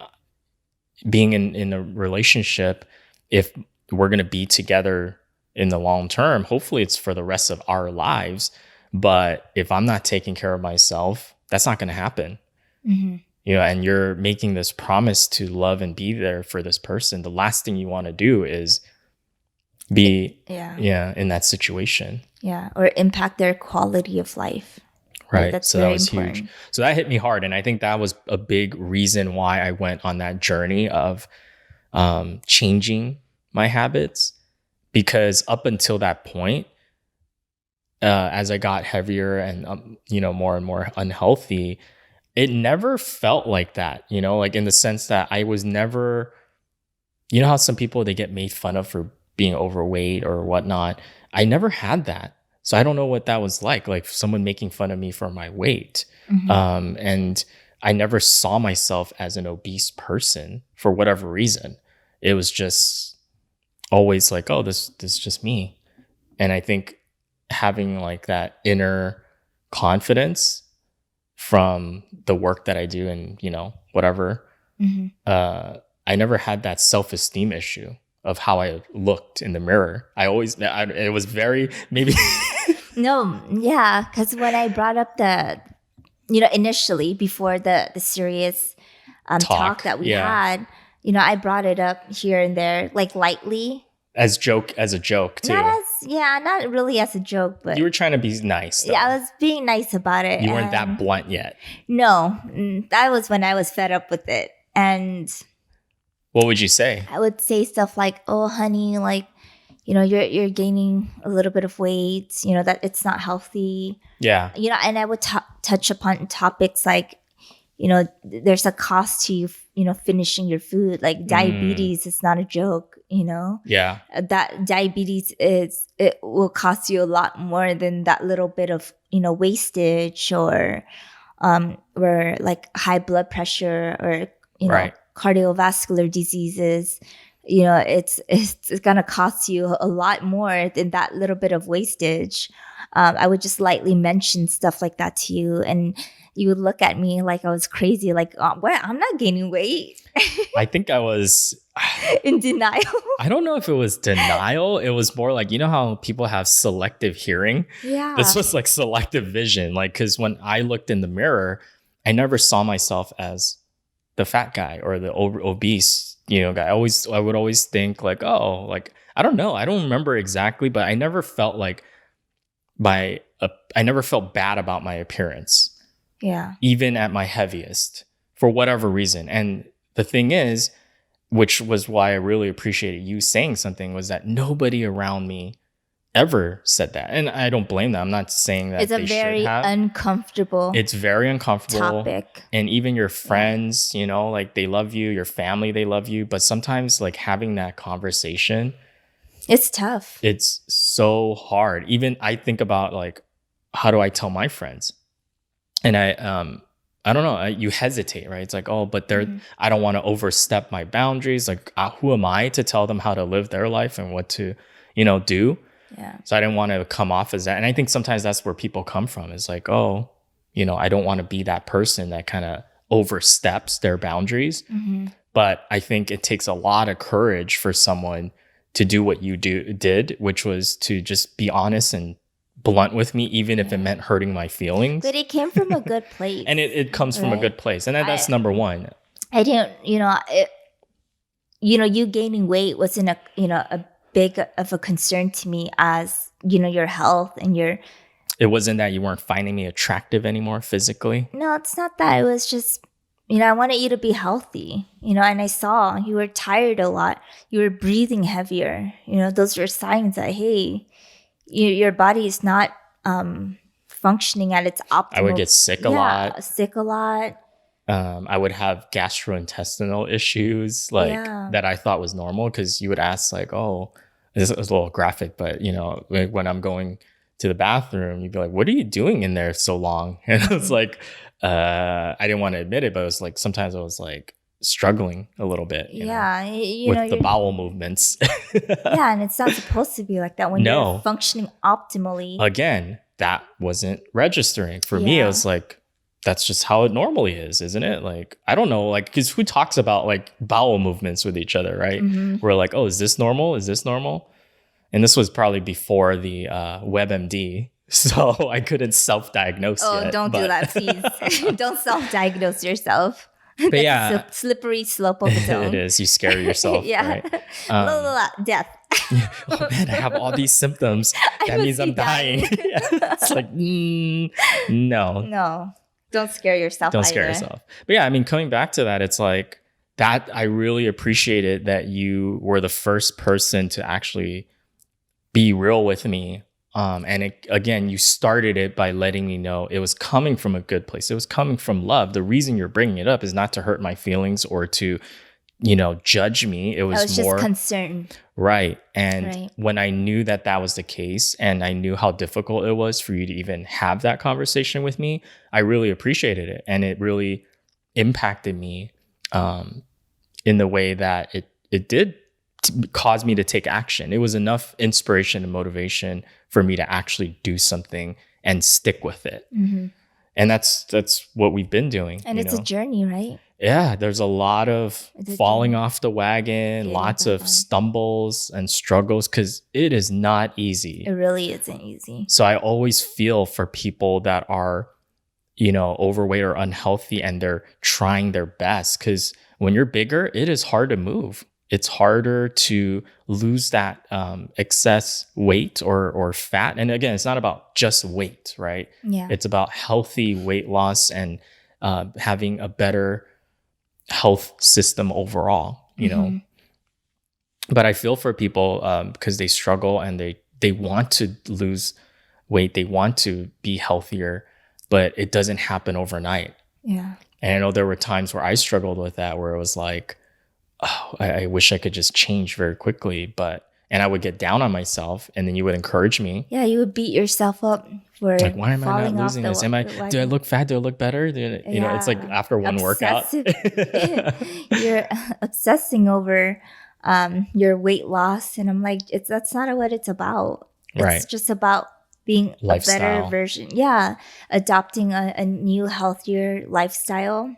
Speaker 2: being in a relationship, if we're going to be together in the long term, hopefully it's for the rest of our lives. But if I'm not taking care of myself, that's not going to happen. And you're making this promise to love and be there for this person. The last thing you want to do is be,
Speaker 1: Yeah.
Speaker 2: yeah, in that situation.
Speaker 1: Yeah. Or impact their quality of life. Right.
Speaker 2: Right.
Speaker 1: That's
Speaker 2: So that
Speaker 1: very
Speaker 2: was huge.
Speaker 1: important.
Speaker 2: So that hit me hard. And I think that was a big reason why I went on that journey of changing my habits. Because up until that point, as I got heavier and, more and more unhealthy, it never felt like that, like in the sense that I was never, how some people they get made fun of for being overweight or whatnot. I never had that. So I don't know what that was like someone making fun of me for my weight.
Speaker 1: Hmm.
Speaker 2: And I never saw myself as an obese person for whatever reason. It was just always like, oh, this is just me. And I think having like that inner confidence from the work that I do and, whatever,
Speaker 1: Hmm.
Speaker 2: I never had that self-esteem issue of how I looked in the mirror. It was very, maybe
Speaker 1: No, yeah, because when I brought up initially before the serious talk
Speaker 2: talk.
Speaker 1: that we
Speaker 2: Yeah.
Speaker 1: had, I brought it up here and there, like lightly.
Speaker 2: As a joke
Speaker 1: Not
Speaker 2: too.
Speaker 1: as, yeah, not really as a joke,
Speaker 2: You
Speaker 1: but
Speaker 2: were trying to be nice
Speaker 1: yeah,
Speaker 2: though.
Speaker 1: I was being nice about it.
Speaker 2: You weren't that
Speaker 1: And
Speaker 2: blunt yet.
Speaker 1: no, that was when I was fed up with it. And
Speaker 2: What would you say?
Speaker 1: I would say stuff like, "Oh, honey, like, you're gaining a little bit of weight. That it's not healthy."
Speaker 2: Yeah.
Speaker 1: And I would touch upon topics like, there's a cost to you, finishing your food. Like
Speaker 2: Mm,
Speaker 1: diabetes is not a joke.
Speaker 2: yeah.
Speaker 1: That diabetes it will cost you a lot more than that little bit of wastage or like high blood pressure or
Speaker 2: Right.
Speaker 1: cardiovascular diseases. It's gonna cost you a lot more than that little bit of wastage. I would just lightly mention stuff like that to you, and you would look at me like I was crazy, like, what? I'm not gaining weight.
Speaker 2: I think I was
Speaker 1: In denial.
Speaker 2: I don't know if it was denial. It was more like, how people have selective hearing? This
Speaker 1: Yeah.
Speaker 2: was like selective vision. Like, because when I looked in the mirror, I never saw myself as the fat guy or the obese, guy. I would always think like, oh, like, I don't know. I don't remember exactly, but I never felt like I never felt bad about my appearance,
Speaker 1: Yeah.
Speaker 2: even at my heaviest for whatever reason. And the thing is, which was why I really appreciated you saying something, was that nobody around me ever said that. And I don't blame them. I'm not saying
Speaker 1: It's
Speaker 2: that
Speaker 1: a
Speaker 2: they should
Speaker 1: very
Speaker 2: have.
Speaker 1: uncomfortable
Speaker 2: It's very uncomfortable.
Speaker 1: topic.
Speaker 2: And even your
Speaker 1: Yeah.
Speaker 2: friends, like they love you, your family, they love you. But sometimes, like having that conversation,
Speaker 1: It's tough.
Speaker 2: it's so hard. Even I think about like, how do I tell my friends? And I don't know. You hesitate, right? It's like, oh, but
Speaker 1: Mhm.
Speaker 2: I don't want to overstep my boundaries. Like, who am I to tell them how to live their life and what to, do?
Speaker 1: Yeah.
Speaker 2: So I didn't want to come off as that. And I think sometimes that's where people come from. Is like, oh, I don't want to be that person that kind of oversteps their boundaries.
Speaker 1: Hmm.
Speaker 2: But I think it takes a lot of courage for someone to do what you did, which was to just be honest and blunt with me, even if it
Speaker 1: Yeah.
Speaker 2: meant hurting my feelings.
Speaker 1: But it came from a good place,
Speaker 2: And it comes from a
Speaker 1: right?
Speaker 2: good place. And that's
Speaker 1: I
Speaker 2: number one.
Speaker 1: I didn't, you gaining weight wasn't a big of a concern to me as your health and your.
Speaker 2: It wasn't that you weren't finding me attractive anymore physically.
Speaker 1: No, it's not that. It was just I wanted you to be healthy, and I saw you were tired a lot. You were breathing heavier. Those were signs that hey, your body is not functioning at its
Speaker 2: I would
Speaker 1: optimal.
Speaker 2: get sick a
Speaker 1: Yeah,
Speaker 2: lot.
Speaker 1: sick a lot.
Speaker 2: I would have gastrointestinal issues like
Speaker 1: Yeah.
Speaker 2: that I thought was normal because you would ask like, oh, this is a little graphic, but like when I'm going to the bathroom, you'd be like, what are you doing in there so long? And I was like, I didn't want to admit it, but it was like sometimes I was like struggling a little bit,
Speaker 1: Yeah,
Speaker 2: with the
Speaker 1: you're.
Speaker 2: bowel movements.
Speaker 1: Yeah, and it's not supposed to be like that when you're
Speaker 2: No.
Speaker 1: functioning optimally.
Speaker 2: Again, that wasn't registering. For me, it
Speaker 1: Yeah.
Speaker 2: was like, that's just how it normally is, isn't it? Like, I don't know, like, because who talks about like bowel movements with each other, right?
Speaker 1: Hmm.
Speaker 2: We're like, oh, is this normal? Is this normal? And this was probably before the WebMD. So I couldn't self-diagnose
Speaker 1: Oh,
Speaker 2: yet.
Speaker 1: don't do that, please. Don't self-diagnose yourself.
Speaker 2: But
Speaker 1: That's
Speaker 2: yeah,
Speaker 1: a slippery slope of its
Speaker 2: it
Speaker 1: own.
Speaker 2: is. You scare yourself,
Speaker 1: Yeah.
Speaker 2: right?
Speaker 1: La, la, la, death.
Speaker 2: Oh man, I have all these symptoms.
Speaker 1: I
Speaker 2: That
Speaker 1: must
Speaker 2: means
Speaker 1: be
Speaker 2: I'm dying.
Speaker 1: dying.
Speaker 2: Yeah. It's like, no,
Speaker 1: No, don't scare yourself
Speaker 2: don't scare
Speaker 1: either.
Speaker 2: yourself. But yeah, I mean, coming back to that, it's like that I really appreciated that you were the first person to actually be real with me. And again, you started it by letting me know it was coming from a good place. It was coming from love. The reason you're bringing it up is not to hurt my feelings or to, judge me. It
Speaker 1: I
Speaker 2: was
Speaker 1: was just
Speaker 2: more
Speaker 1: concerned.
Speaker 2: right. And
Speaker 1: Right.
Speaker 2: when I knew that that was the case and I knew how difficult it was for you to even have that conversation with me, I really appreciated it. And it really impacted me um, in the way that it did cause me to take action. It was enough inspiration and motivation for me to actually do something and stick with it.
Speaker 1: Hmm.
Speaker 2: And that's what we've been doing.
Speaker 1: And it's a journey, right?
Speaker 2: Yeah, there's a lot of
Speaker 1: It's a
Speaker 2: falling
Speaker 1: journey.
Speaker 2: off the wagon,
Speaker 1: Getting
Speaker 2: lots
Speaker 1: back
Speaker 2: of
Speaker 1: on.
Speaker 2: stumbles and struggles because it is not
Speaker 1: It
Speaker 2: easy.
Speaker 1: really isn't easy.
Speaker 2: So I always feel for people that are, overweight or unhealthy and they're trying their best because when you're bigger, it is hard to move. It's harder to lose that excess weight or fat. And again, it's not about just weight, right?
Speaker 1: Yeah.
Speaker 2: It's about healthy weight loss and having a better health system overall.
Speaker 1: Hmm.
Speaker 2: But I feel for people because they struggle and they want to lose weight, they want to be healthier, but it doesn't happen overnight.
Speaker 1: Yeah.
Speaker 2: And I know there were times where I struggled with that, where it was like, oh, I wish I could just change very quickly, and I would get down on myself, and then you would encourage me.
Speaker 1: Yeah, you would beat yourself up for
Speaker 2: Like, why am I not
Speaker 1: falling off
Speaker 2: losing this? Do I
Speaker 1: wagon.
Speaker 2: look fat? Do I look better? It's like
Speaker 1: Yeah.
Speaker 2: after one workout.
Speaker 1: Obsessive. You're obsessing over your weight loss, and I'm like, that's not what it's about.
Speaker 2: Right.
Speaker 1: It's just about being a better
Speaker 2: Lifestyle.
Speaker 1: version. Yeah, adopting a new, healthier lifestyle.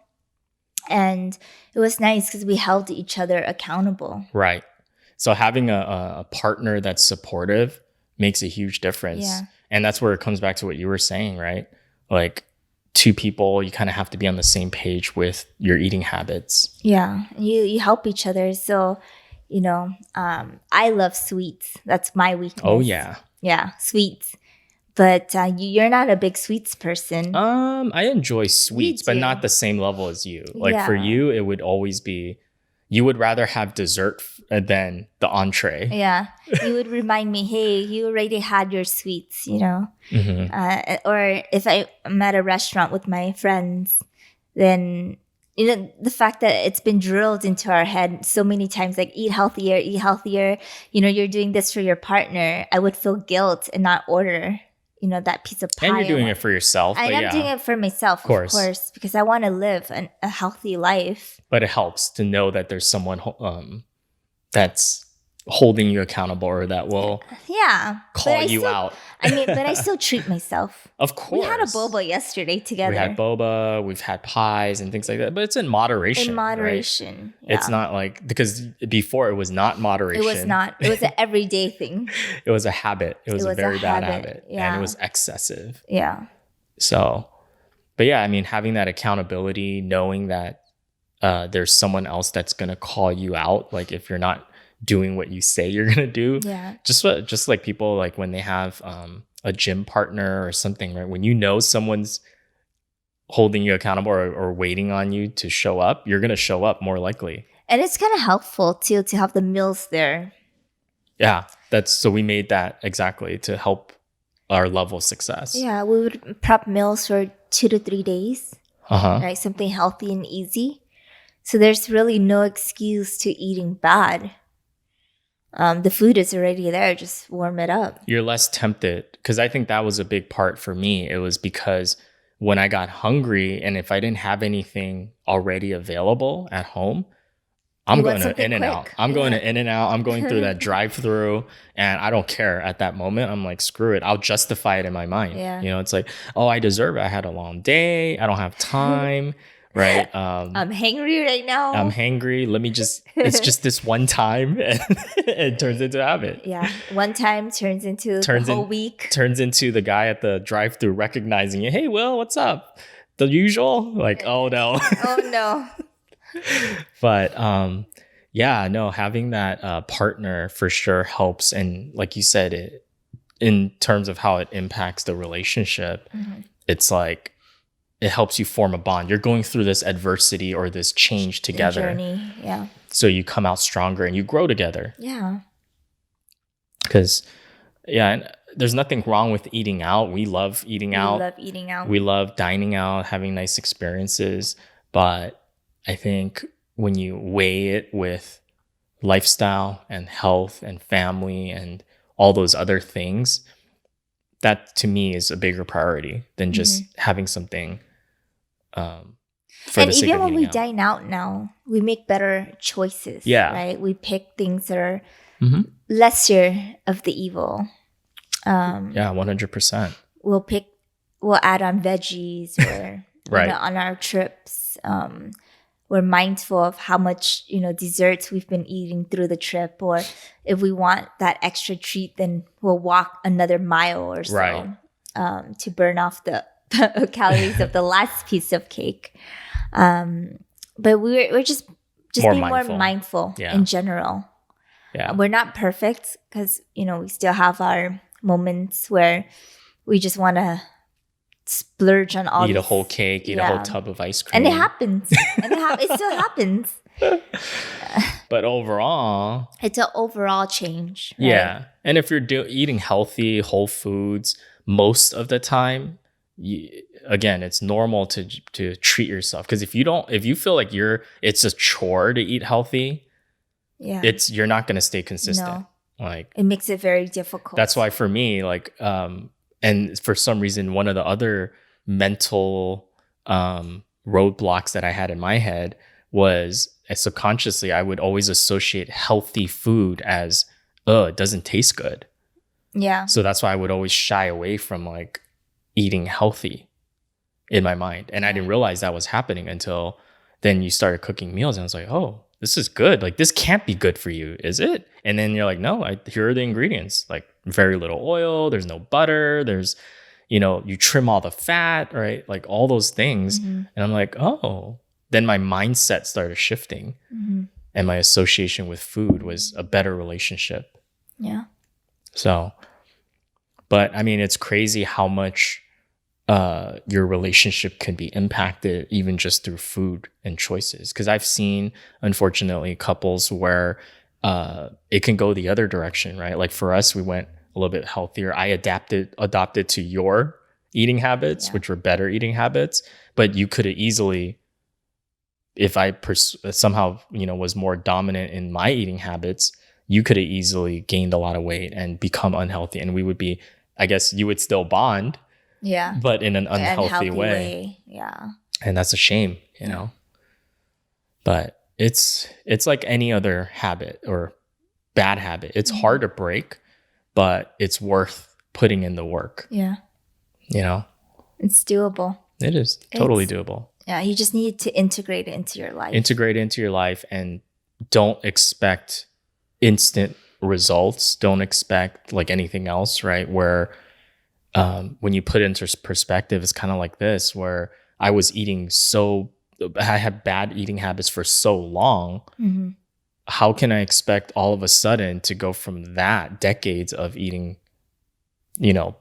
Speaker 1: And it was nice because we held each other accountable.
Speaker 2: Right. So having a partner that's supportive makes a huge difference.
Speaker 1: Yeah.
Speaker 2: And that's where it comes back to what you were saying, right? Like two people, you kind of have to be on the same page with your eating habits.
Speaker 1: Yeah, you help each other. So, I love sweets. That's my weakness.
Speaker 2: Oh yeah.
Speaker 1: Yeah, sweets. But you're not a big sweets person.
Speaker 2: I enjoy sweets, but
Speaker 1: do.
Speaker 2: not the same level as you. Like for
Speaker 1: Yeah.
Speaker 2: you, it would always be you would rather have dessert than the entree.
Speaker 1: Yeah, you would remind me, hey, you already had your sweets,
Speaker 2: Mhm.
Speaker 1: Or if I'm at a restaurant with my friends, then the fact that it's been drilled into our head so many times, like eat healthier, eat healthier. You're doing this for your partner. I would feel guilt and not order, that piece of pie.
Speaker 2: And you're doing
Speaker 1: I
Speaker 2: it for yourself.
Speaker 1: want.
Speaker 2: But
Speaker 1: I'm
Speaker 2: yeah,
Speaker 1: doing it for myself, of course, because I want to live a healthy life.
Speaker 2: but it helps to know that there's someone that's holding you accountable or that will
Speaker 1: Yeah,
Speaker 2: call you out.
Speaker 1: But I still treat myself.
Speaker 2: Of course.
Speaker 1: We had a boba yesterday together.
Speaker 2: We had boba, we've had pies and things like that, but it's in moderation.
Speaker 1: In moderation.
Speaker 2: Right?
Speaker 1: Yeah.
Speaker 2: It's not like, because before it was not moderation.
Speaker 1: It was not. It was an everyday thing.
Speaker 2: It was a habit. It was a very bad habit.
Speaker 1: Yeah.
Speaker 2: And it was excessive.
Speaker 1: Yeah.
Speaker 2: So, but yeah, I mean, having that accountability, knowing that there's someone else that's going to call you out, like if you're not doing what you say you're going to do.
Speaker 1: Yeah.
Speaker 2: Just like people, like when they have a gym partner or something, right? When you know someone's holding you accountable or waiting on you to show up, you're going to show up more likely.
Speaker 1: And it's kind of helpful too to have the meals there.
Speaker 2: Yeah. So we made that exactly to help our level of success.
Speaker 1: Yeah. We would prep meals for 2 to 3 days.
Speaker 2: Uh-huh.
Speaker 1: Right. Something healthy and easy. So there's really no excuse to eating bad. The food is already there. Just warm it up.
Speaker 2: You're less tempted, because I think that was a big part for me. It was because when I got hungry and if I didn't have anything already available at home, I'm going to In-N-Out. I'm going to In-N-Out. I'm going through that drive-through and I don't care at that moment. I'm like, screw it. I'll justify it in my mind.
Speaker 1: Yeah.
Speaker 2: It's like, oh, I deserve it. I had a long day. I don't have time. Right.
Speaker 1: I'm hangry right now.
Speaker 2: I'm hangry. It's just this one time and it turns into a habit.
Speaker 1: Yeah. One time turns into the whole week.
Speaker 2: Turns into the guy at the drive-thru recognizing you. Hey, Will, what's up? The usual? Like, oh no.
Speaker 1: Oh no.
Speaker 2: But Yeah, no, having that partner for sure helps. And like you said, in terms of how it impacts the relationship,
Speaker 1: Mm-hmm.
Speaker 2: it's like it helps you form a bond. You're going through this adversity or this change
Speaker 1: The
Speaker 2: together.
Speaker 1: journey. Yeah.
Speaker 2: So you come out stronger and you grow together.
Speaker 1: Yeah.
Speaker 2: Because, yeah, and there's nothing wrong with eating out. We love eating
Speaker 1: We
Speaker 2: out.
Speaker 1: love eating out.
Speaker 2: We love dining out, having nice experiences. But I think when you weigh it with lifestyle and health and family and all those other things, that to me is a bigger priority than
Speaker 1: Mm-hmm.
Speaker 2: just having something um, for
Speaker 1: And
Speaker 2: the sake
Speaker 1: even
Speaker 2: of
Speaker 1: when
Speaker 2: eating
Speaker 1: we
Speaker 2: out.
Speaker 1: dine out now, we make better choices,
Speaker 2: Yeah.
Speaker 1: right? We pick things that are
Speaker 2: Mm-hmm.
Speaker 1: lesser of the evil.
Speaker 2: Yeah, 100%.
Speaker 1: We'll pick, we'll add on veggies, or
Speaker 2: Right.
Speaker 1: on our trips. We're mindful of how much desserts we've been eating through the trip, or if we want that extra treat, then we'll walk another mile or so,
Speaker 2: Right.
Speaker 1: to burn off the calories of the last piece of cake. But we're just
Speaker 2: More
Speaker 1: being more
Speaker 2: mindful.
Speaker 1: mindful
Speaker 2: Yeah.
Speaker 1: in general.
Speaker 2: Yeah.
Speaker 1: We're not perfect, because we still have our moments where we just want to splurge on all
Speaker 2: Eat a
Speaker 1: these,
Speaker 2: whole cake, eat a whole tub of ice cream.
Speaker 1: and it happens, and it still happens.
Speaker 2: But overall,
Speaker 1: It's an overall change, right?
Speaker 2: yeah. And if you're eating healthy, whole foods most of the time, again, it's normal to treat yourself. Because if you feel like it's a chore to eat healthy,
Speaker 1: Yeah,
Speaker 2: you're not going to stay consistent.
Speaker 1: No.
Speaker 2: Like,
Speaker 1: it makes it very difficult.
Speaker 2: that's why for me, like, and for some reason, one of the other mental roadblocks that I had in my head was subconsciously I would always associate healthy food as, it doesn't taste good.
Speaker 1: Yeah.
Speaker 2: So that's why I would always shy away from like eating healthy in my mind. And I didn't realize that was happening until then you started cooking meals. And I was like, oh, this is good. Like, this can't be good for you, is it? And then you're like, no, here are the ingredients. Like, very little oil. There's no butter. There's, you trim all the fat, right? Like all those things.
Speaker 1: Mm-hmm.
Speaker 2: And I'm like, oh, then my mindset started shifting.
Speaker 1: Mm-hmm.
Speaker 2: And my association with food was a better relationship.
Speaker 1: Yeah.
Speaker 2: So, but I mean, it's crazy how much your relationship can be impacted even just through food and choices. Because I've seen, unfortunately, couples where it can go the other direction, right? Like for us, we went a little bit healthier. I adopted to your eating habits, which were better eating habits. But you could have easily, if I somehow was more dominant in my eating habits, you could have easily gained a lot of weight and become unhealthy, and we would be, I guess, you would still bond.
Speaker 1: Yeah.
Speaker 2: But in an unhealthy way.
Speaker 1: Yeah.
Speaker 2: And that's a shame, But it's like any other habit or bad habit. It's hard to break, but it's worth putting in the work.
Speaker 1: Yeah. It's doable.
Speaker 2: It is totally doable.
Speaker 1: Yeah. You just need to integrate it into your life.
Speaker 2: Integrate it into your life, and don't expect instant results. Don't expect like anything else, right? Where when you put it into perspective, it's kind of like this, where I had bad eating habits for so long.
Speaker 1: Mm-hmm.
Speaker 2: How can I expect all of a sudden to go from that decades of eating,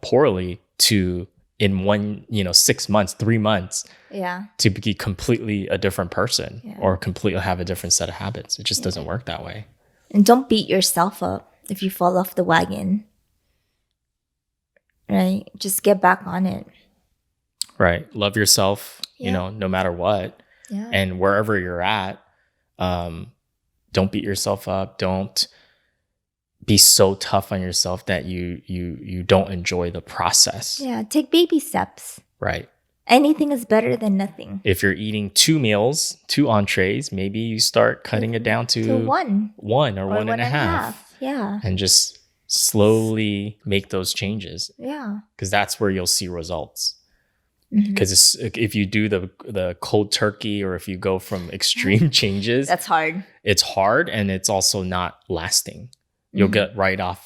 Speaker 2: poorly to in 6 months, 3 months, to be completely a different person or completely have a different set of habits? It just doesn't work that way.
Speaker 1: And don't beat yourself up if you fall off the wagon. Right? Just get back on it.
Speaker 2: Right. Love yourself, no matter what.
Speaker 1: Yeah.
Speaker 2: And wherever you're at, don't beat yourself up. Don't be so tough on yourself that you don't enjoy the process.
Speaker 1: Yeah. Take baby steps.
Speaker 2: Right.
Speaker 1: Anything is better than nothing.
Speaker 2: If you're eating 2 meals, 2 entrees, maybe you start cutting it down to
Speaker 1: one
Speaker 2: or one and a half.
Speaker 1: Yeah.
Speaker 2: And just slowly make those changes.
Speaker 1: Yeah.
Speaker 2: Because that's where you'll see results. Because if you do the cold turkey, or if you go from extreme changes,
Speaker 1: that's hard.
Speaker 2: It's hard, and it's also not lasting. You'll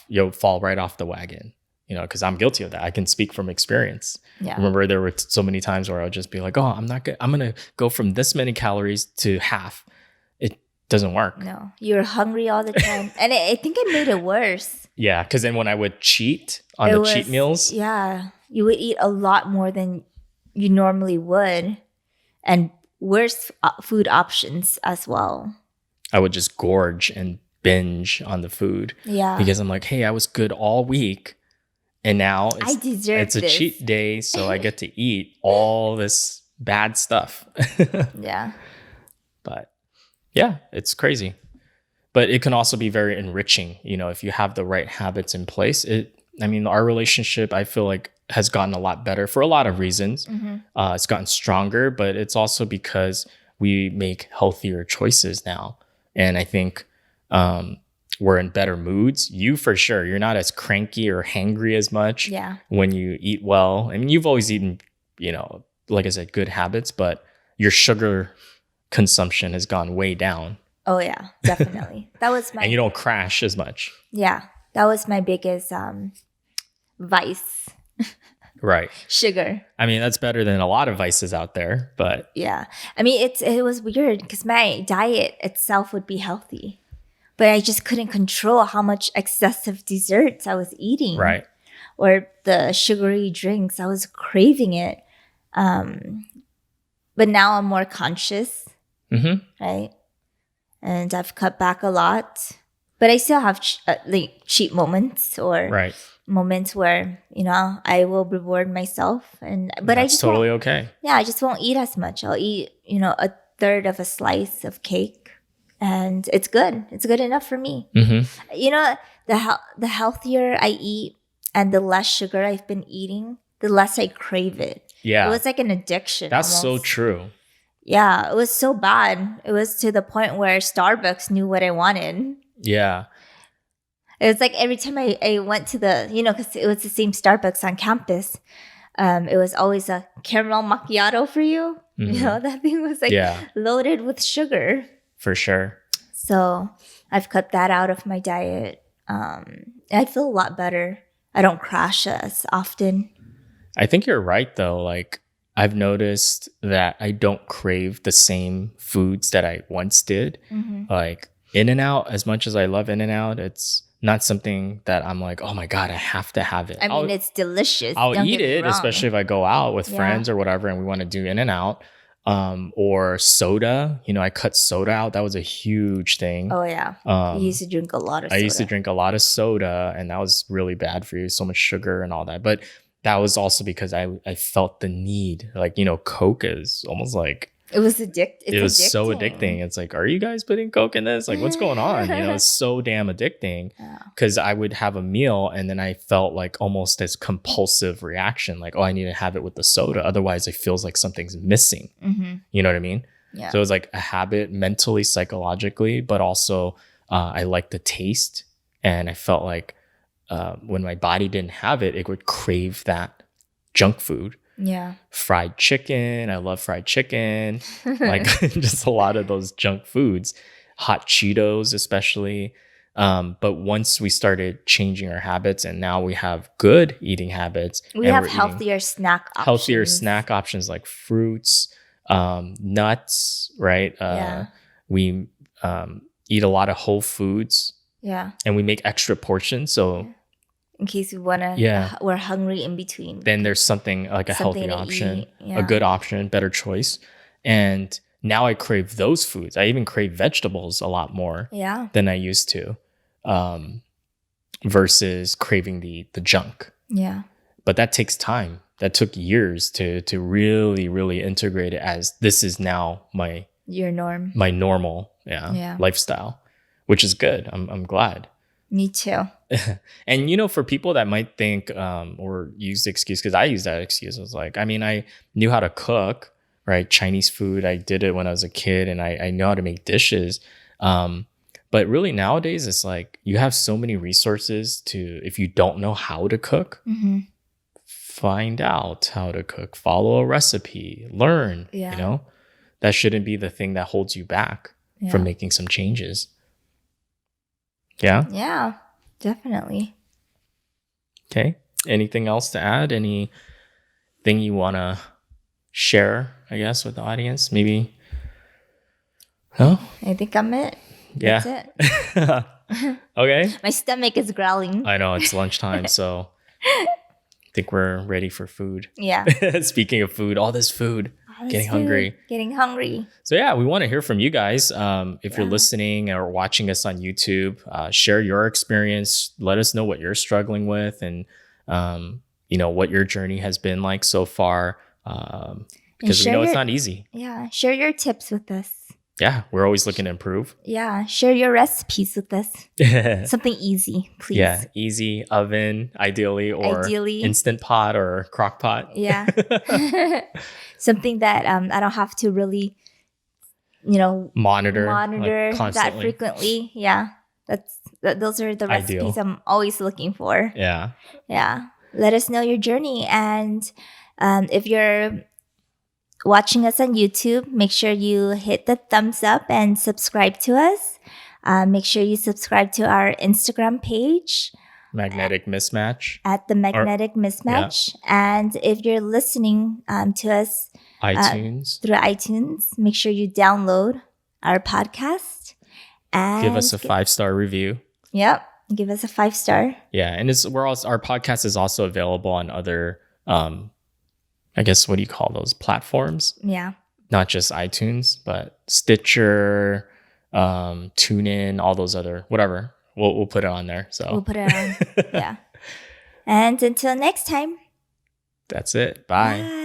Speaker 2: you'll fall right off the wagon, because I'm guilty of that. I can speak from experience.
Speaker 1: Yeah.
Speaker 2: Remember, there were so many times where I would just be like, oh, I'm going to go from this many calories to half. It doesn't work.
Speaker 1: No, you're hungry all the time. And I think it made it worse.
Speaker 2: Yeah, because then when I would cheat on
Speaker 1: It
Speaker 2: the cheat
Speaker 1: was,
Speaker 2: meals,
Speaker 1: yeah, you would eat a lot more than you normally would, and worse food options as well.
Speaker 2: I would just gorge and binge on the food
Speaker 1: Yeah.
Speaker 2: because I'm like, hey, I was good all week, and now
Speaker 1: I
Speaker 2: it's
Speaker 1: deserve
Speaker 2: a
Speaker 1: this.
Speaker 2: cheat day, so I get to eat all this bad stuff.
Speaker 1: Yeah.
Speaker 2: But yeah, it's crazy. But it can also be very enriching, if you have the right habits in place. I mean, our relationship, I feel like, has gotten a lot better for a lot of reasons.
Speaker 1: Mm-hmm.
Speaker 2: It's gotten stronger, but it's also because we make healthier choices now. And I think we're in better moods. You, for sure, you're not as cranky or hangry as much
Speaker 1: Yeah.
Speaker 2: when you eat well. I mean, you've always eaten, like I said, good habits, but your sugar consumption has gone way down.
Speaker 1: Oh yeah, definitely. That was
Speaker 2: And you
Speaker 1: my
Speaker 2: don't crash as much.
Speaker 1: yeah. That was my biggest vice.
Speaker 2: Right.
Speaker 1: Sugar.
Speaker 2: I mean, that's better than a lot of vices out there, but
Speaker 1: Yeah. I mean, it was weird because my diet itself would be healthy, but I just couldn't control how much excessive desserts I was eating
Speaker 2: right.
Speaker 1: or the sugary drinks. I was craving it. But now I'm more conscious,
Speaker 2: Mm-hmm.
Speaker 1: right? And I've cut back a lot, but I still have like cheat moments or
Speaker 2: Right.
Speaker 1: moments where I will reward myself, but I
Speaker 2: That's
Speaker 1: just
Speaker 2: totally
Speaker 1: won't.
Speaker 2: okay.
Speaker 1: Yeah, I just won't eat as much. I'll eat a third of a slice of cake, and it's good. It's good enough for me.
Speaker 2: Mm-hmm.
Speaker 1: The healthier I eat and the less sugar I've been eating, the less I crave it. It
Speaker 2: Yeah.
Speaker 1: was like an addiction.
Speaker 2: That's so
Speaker 1: almost.
Speaker 2: true.
Speaker 1: Yeah, it was so bad. It was to the point where Starbucks knew what I wanted.
Speaker 2: Yeah.
Speaker 1: It was like every time I went to because it was the same Starbucks on campus, it was always a caramel macchiato for you.
Speaker 2: Mhm.
Speaker 1: That thing was like
Speaker 2: Yeah.
Speaker 1: loaded with sugar.
Speaker 2: For sure.
Speaker 1: So I've cut that out of my diet. I feel a lot better. I don't crash as often.
Speaker 2: I think you're right, though. Like, I've noticed that I don't crave the same foods that I once did.
Speaker 1: Mm-hmm.
Speaker 2: Like, In-N-Out, as much as I love In-N-Out, it's not something that I'm like, oh my God, I have to have it.
Speaker 1: I mean, it's delicious.
Speaker 2: I'll
Speaker 1: Don't
Speaker 2: eat
Speaker 1: get me
Speaker 2: it,
Speaker 1: wrong.
Speaker 2: especially if I go out with friends or whatever and we want to do In-N-Out. Or soda. I cut soda out. That was a huge thing.
Speaker 1: Oh yeah. You used to drink a lot of soda.
Speaker 2: I used to drink a lot of soda, and that was really bad for you. So much sugar and all that. But that was also because I felt the need. Like, Coke is almost like
Speaker 1: It was It
Speaker 2: was so addicting. It's like, are you guys putting Coke in this? Like, what's going on? It's so damn addicting because I would have a meal and then I felt like almost this compulsive reaction. Like, oh, I need to have it with the soda. Otherwise, it feels like something's missing.
Speaker 1: Mm-hmm.
Speaker 2: You know what I mean?
Speaker 1: Yeah.
Speaker 2: So it was like a habit mentally, psychologically, but also I liked the taste. And I felt like when my body didn't have it, it would crave that junk food.
Speaker 1: Yeah.
Speaker 2: Fried chicken. I love fried chicken. Like just a lot of those junk foods, hot Cheetos, especially. But once we started changing our habits and now we have good eating habits,
Speaker 1: we have healthier snack options
Speaker 2: like fruits, nuts, right? We eat a lot of whole foods.
Speaker 1: Yeah.
Speaker 2: And we make extra portions. So
Speaker 1: in case we we're hungry in between.
Speaker 2: Then there's something like a healthy option,
Speaker 1: yeah.
Speaker 2: a good option, better choice. And now I crave those foods. I even crave vegetables a lot more than I used to, versus craving the junk.
Speaker 1: Yeah.
Speaker 2: But that takes time. That took years to really, really integrate it as this is now my normal lifestyle, which is good. I'm glad.
Speaker 1: Me too.
Speaker 2: And, for people that might think or use the excuse, because I use that excuse, I was like, I mean, I knew how to cook, right? Chinese food. I did it when I was a kid and I know how to make dishes. But really nowadays, it's like you have so many resources if you don't know how to cook, find out how to cook, follow a recipe, learn, that shouldn't be the thing that holds you back from making some changes. Yeah?
Speaker 1: Yeah, definitely.
Speaker 2: Okay. Anything else to add? Anything you want to share, I guess, with the audience? Maybe Oh,
Speaker 1: I think I'm it. That's
Speaker 2: yeah.
Speaker 1: it.
Speaker 2: Okay.
Speaker 1: My stomach is growling.
Speaker 2: I know it's lunchtime, so I think we're ready for food.
Speaker 1: Yeah.
Speaker 2: Speaking of food, all this food,
Speaker 1: All this
Speaker 2: getting
Speaker 1: food,
Speaker 2: hungry.
Speaker 1: getting hungry.
Speaker 2: So yeah, we want to hear from you guys. If you're
Speaker 1: Yeah.
Speaker 2: listening or watching us on YouTube, share your experience. Let us know what you're struggling with, and what your journey has been like so far.
Speaker 1: And
Speaker 2: Because we know it's not easy.
Speaker 1: share your tips with us.
Speaker 2: Yeah, we're always looking to improve.
Speaker 1: Yeah, share your recipes with us.
Speaker 2: Yeah,
Speaker 1: Something easy, please.
Speaker 2: easy oven, ideally, or
Speaker 1: Ideally.
Speaker 2: instant pot or crock pot.
Speaker 1: Yeah. Something that I don't have to really,
Speaker 2: Monitor like
Speaker 1: monitor that
Speaker 2: constantly.
Speaker 1: frequently. Yeah. Those are the
Speaker 2: Ideal.
Speaker 1: recipes I'm always looking for.
Speaker 2: Yeah.
Speaker 1: Yeah. Let us know your journey. And if you're watching us on YouTube, make sure you hit the thumbs up and subscribe to us. Make sure you subscribe to our Instagram page
Speaker 2: Magnetic mismatch.
Speaker 1: at the Magnetic Mismatch. And if you're listening to us
Speaker 2: iTunes.
Speaker 1: through iTunes, make sure you download our podcast and
Speaker 2: Give us a 5-star review.
Speaker 1: Yep, give us a 5-star.
Speaker 2: Yeah, and our podcast is also available on other, I guess, what do you call those platforms?
Speaker 1: Yeah,
Speaker 2: not just iTunes, but Stitcher, TuneIn, all those other whatever. We'll put it on there. So
Speaker 1: we'll put it on. Yeah. And until next time.
Speaker 2: That's it. Bye.
Speaker 1: Bye.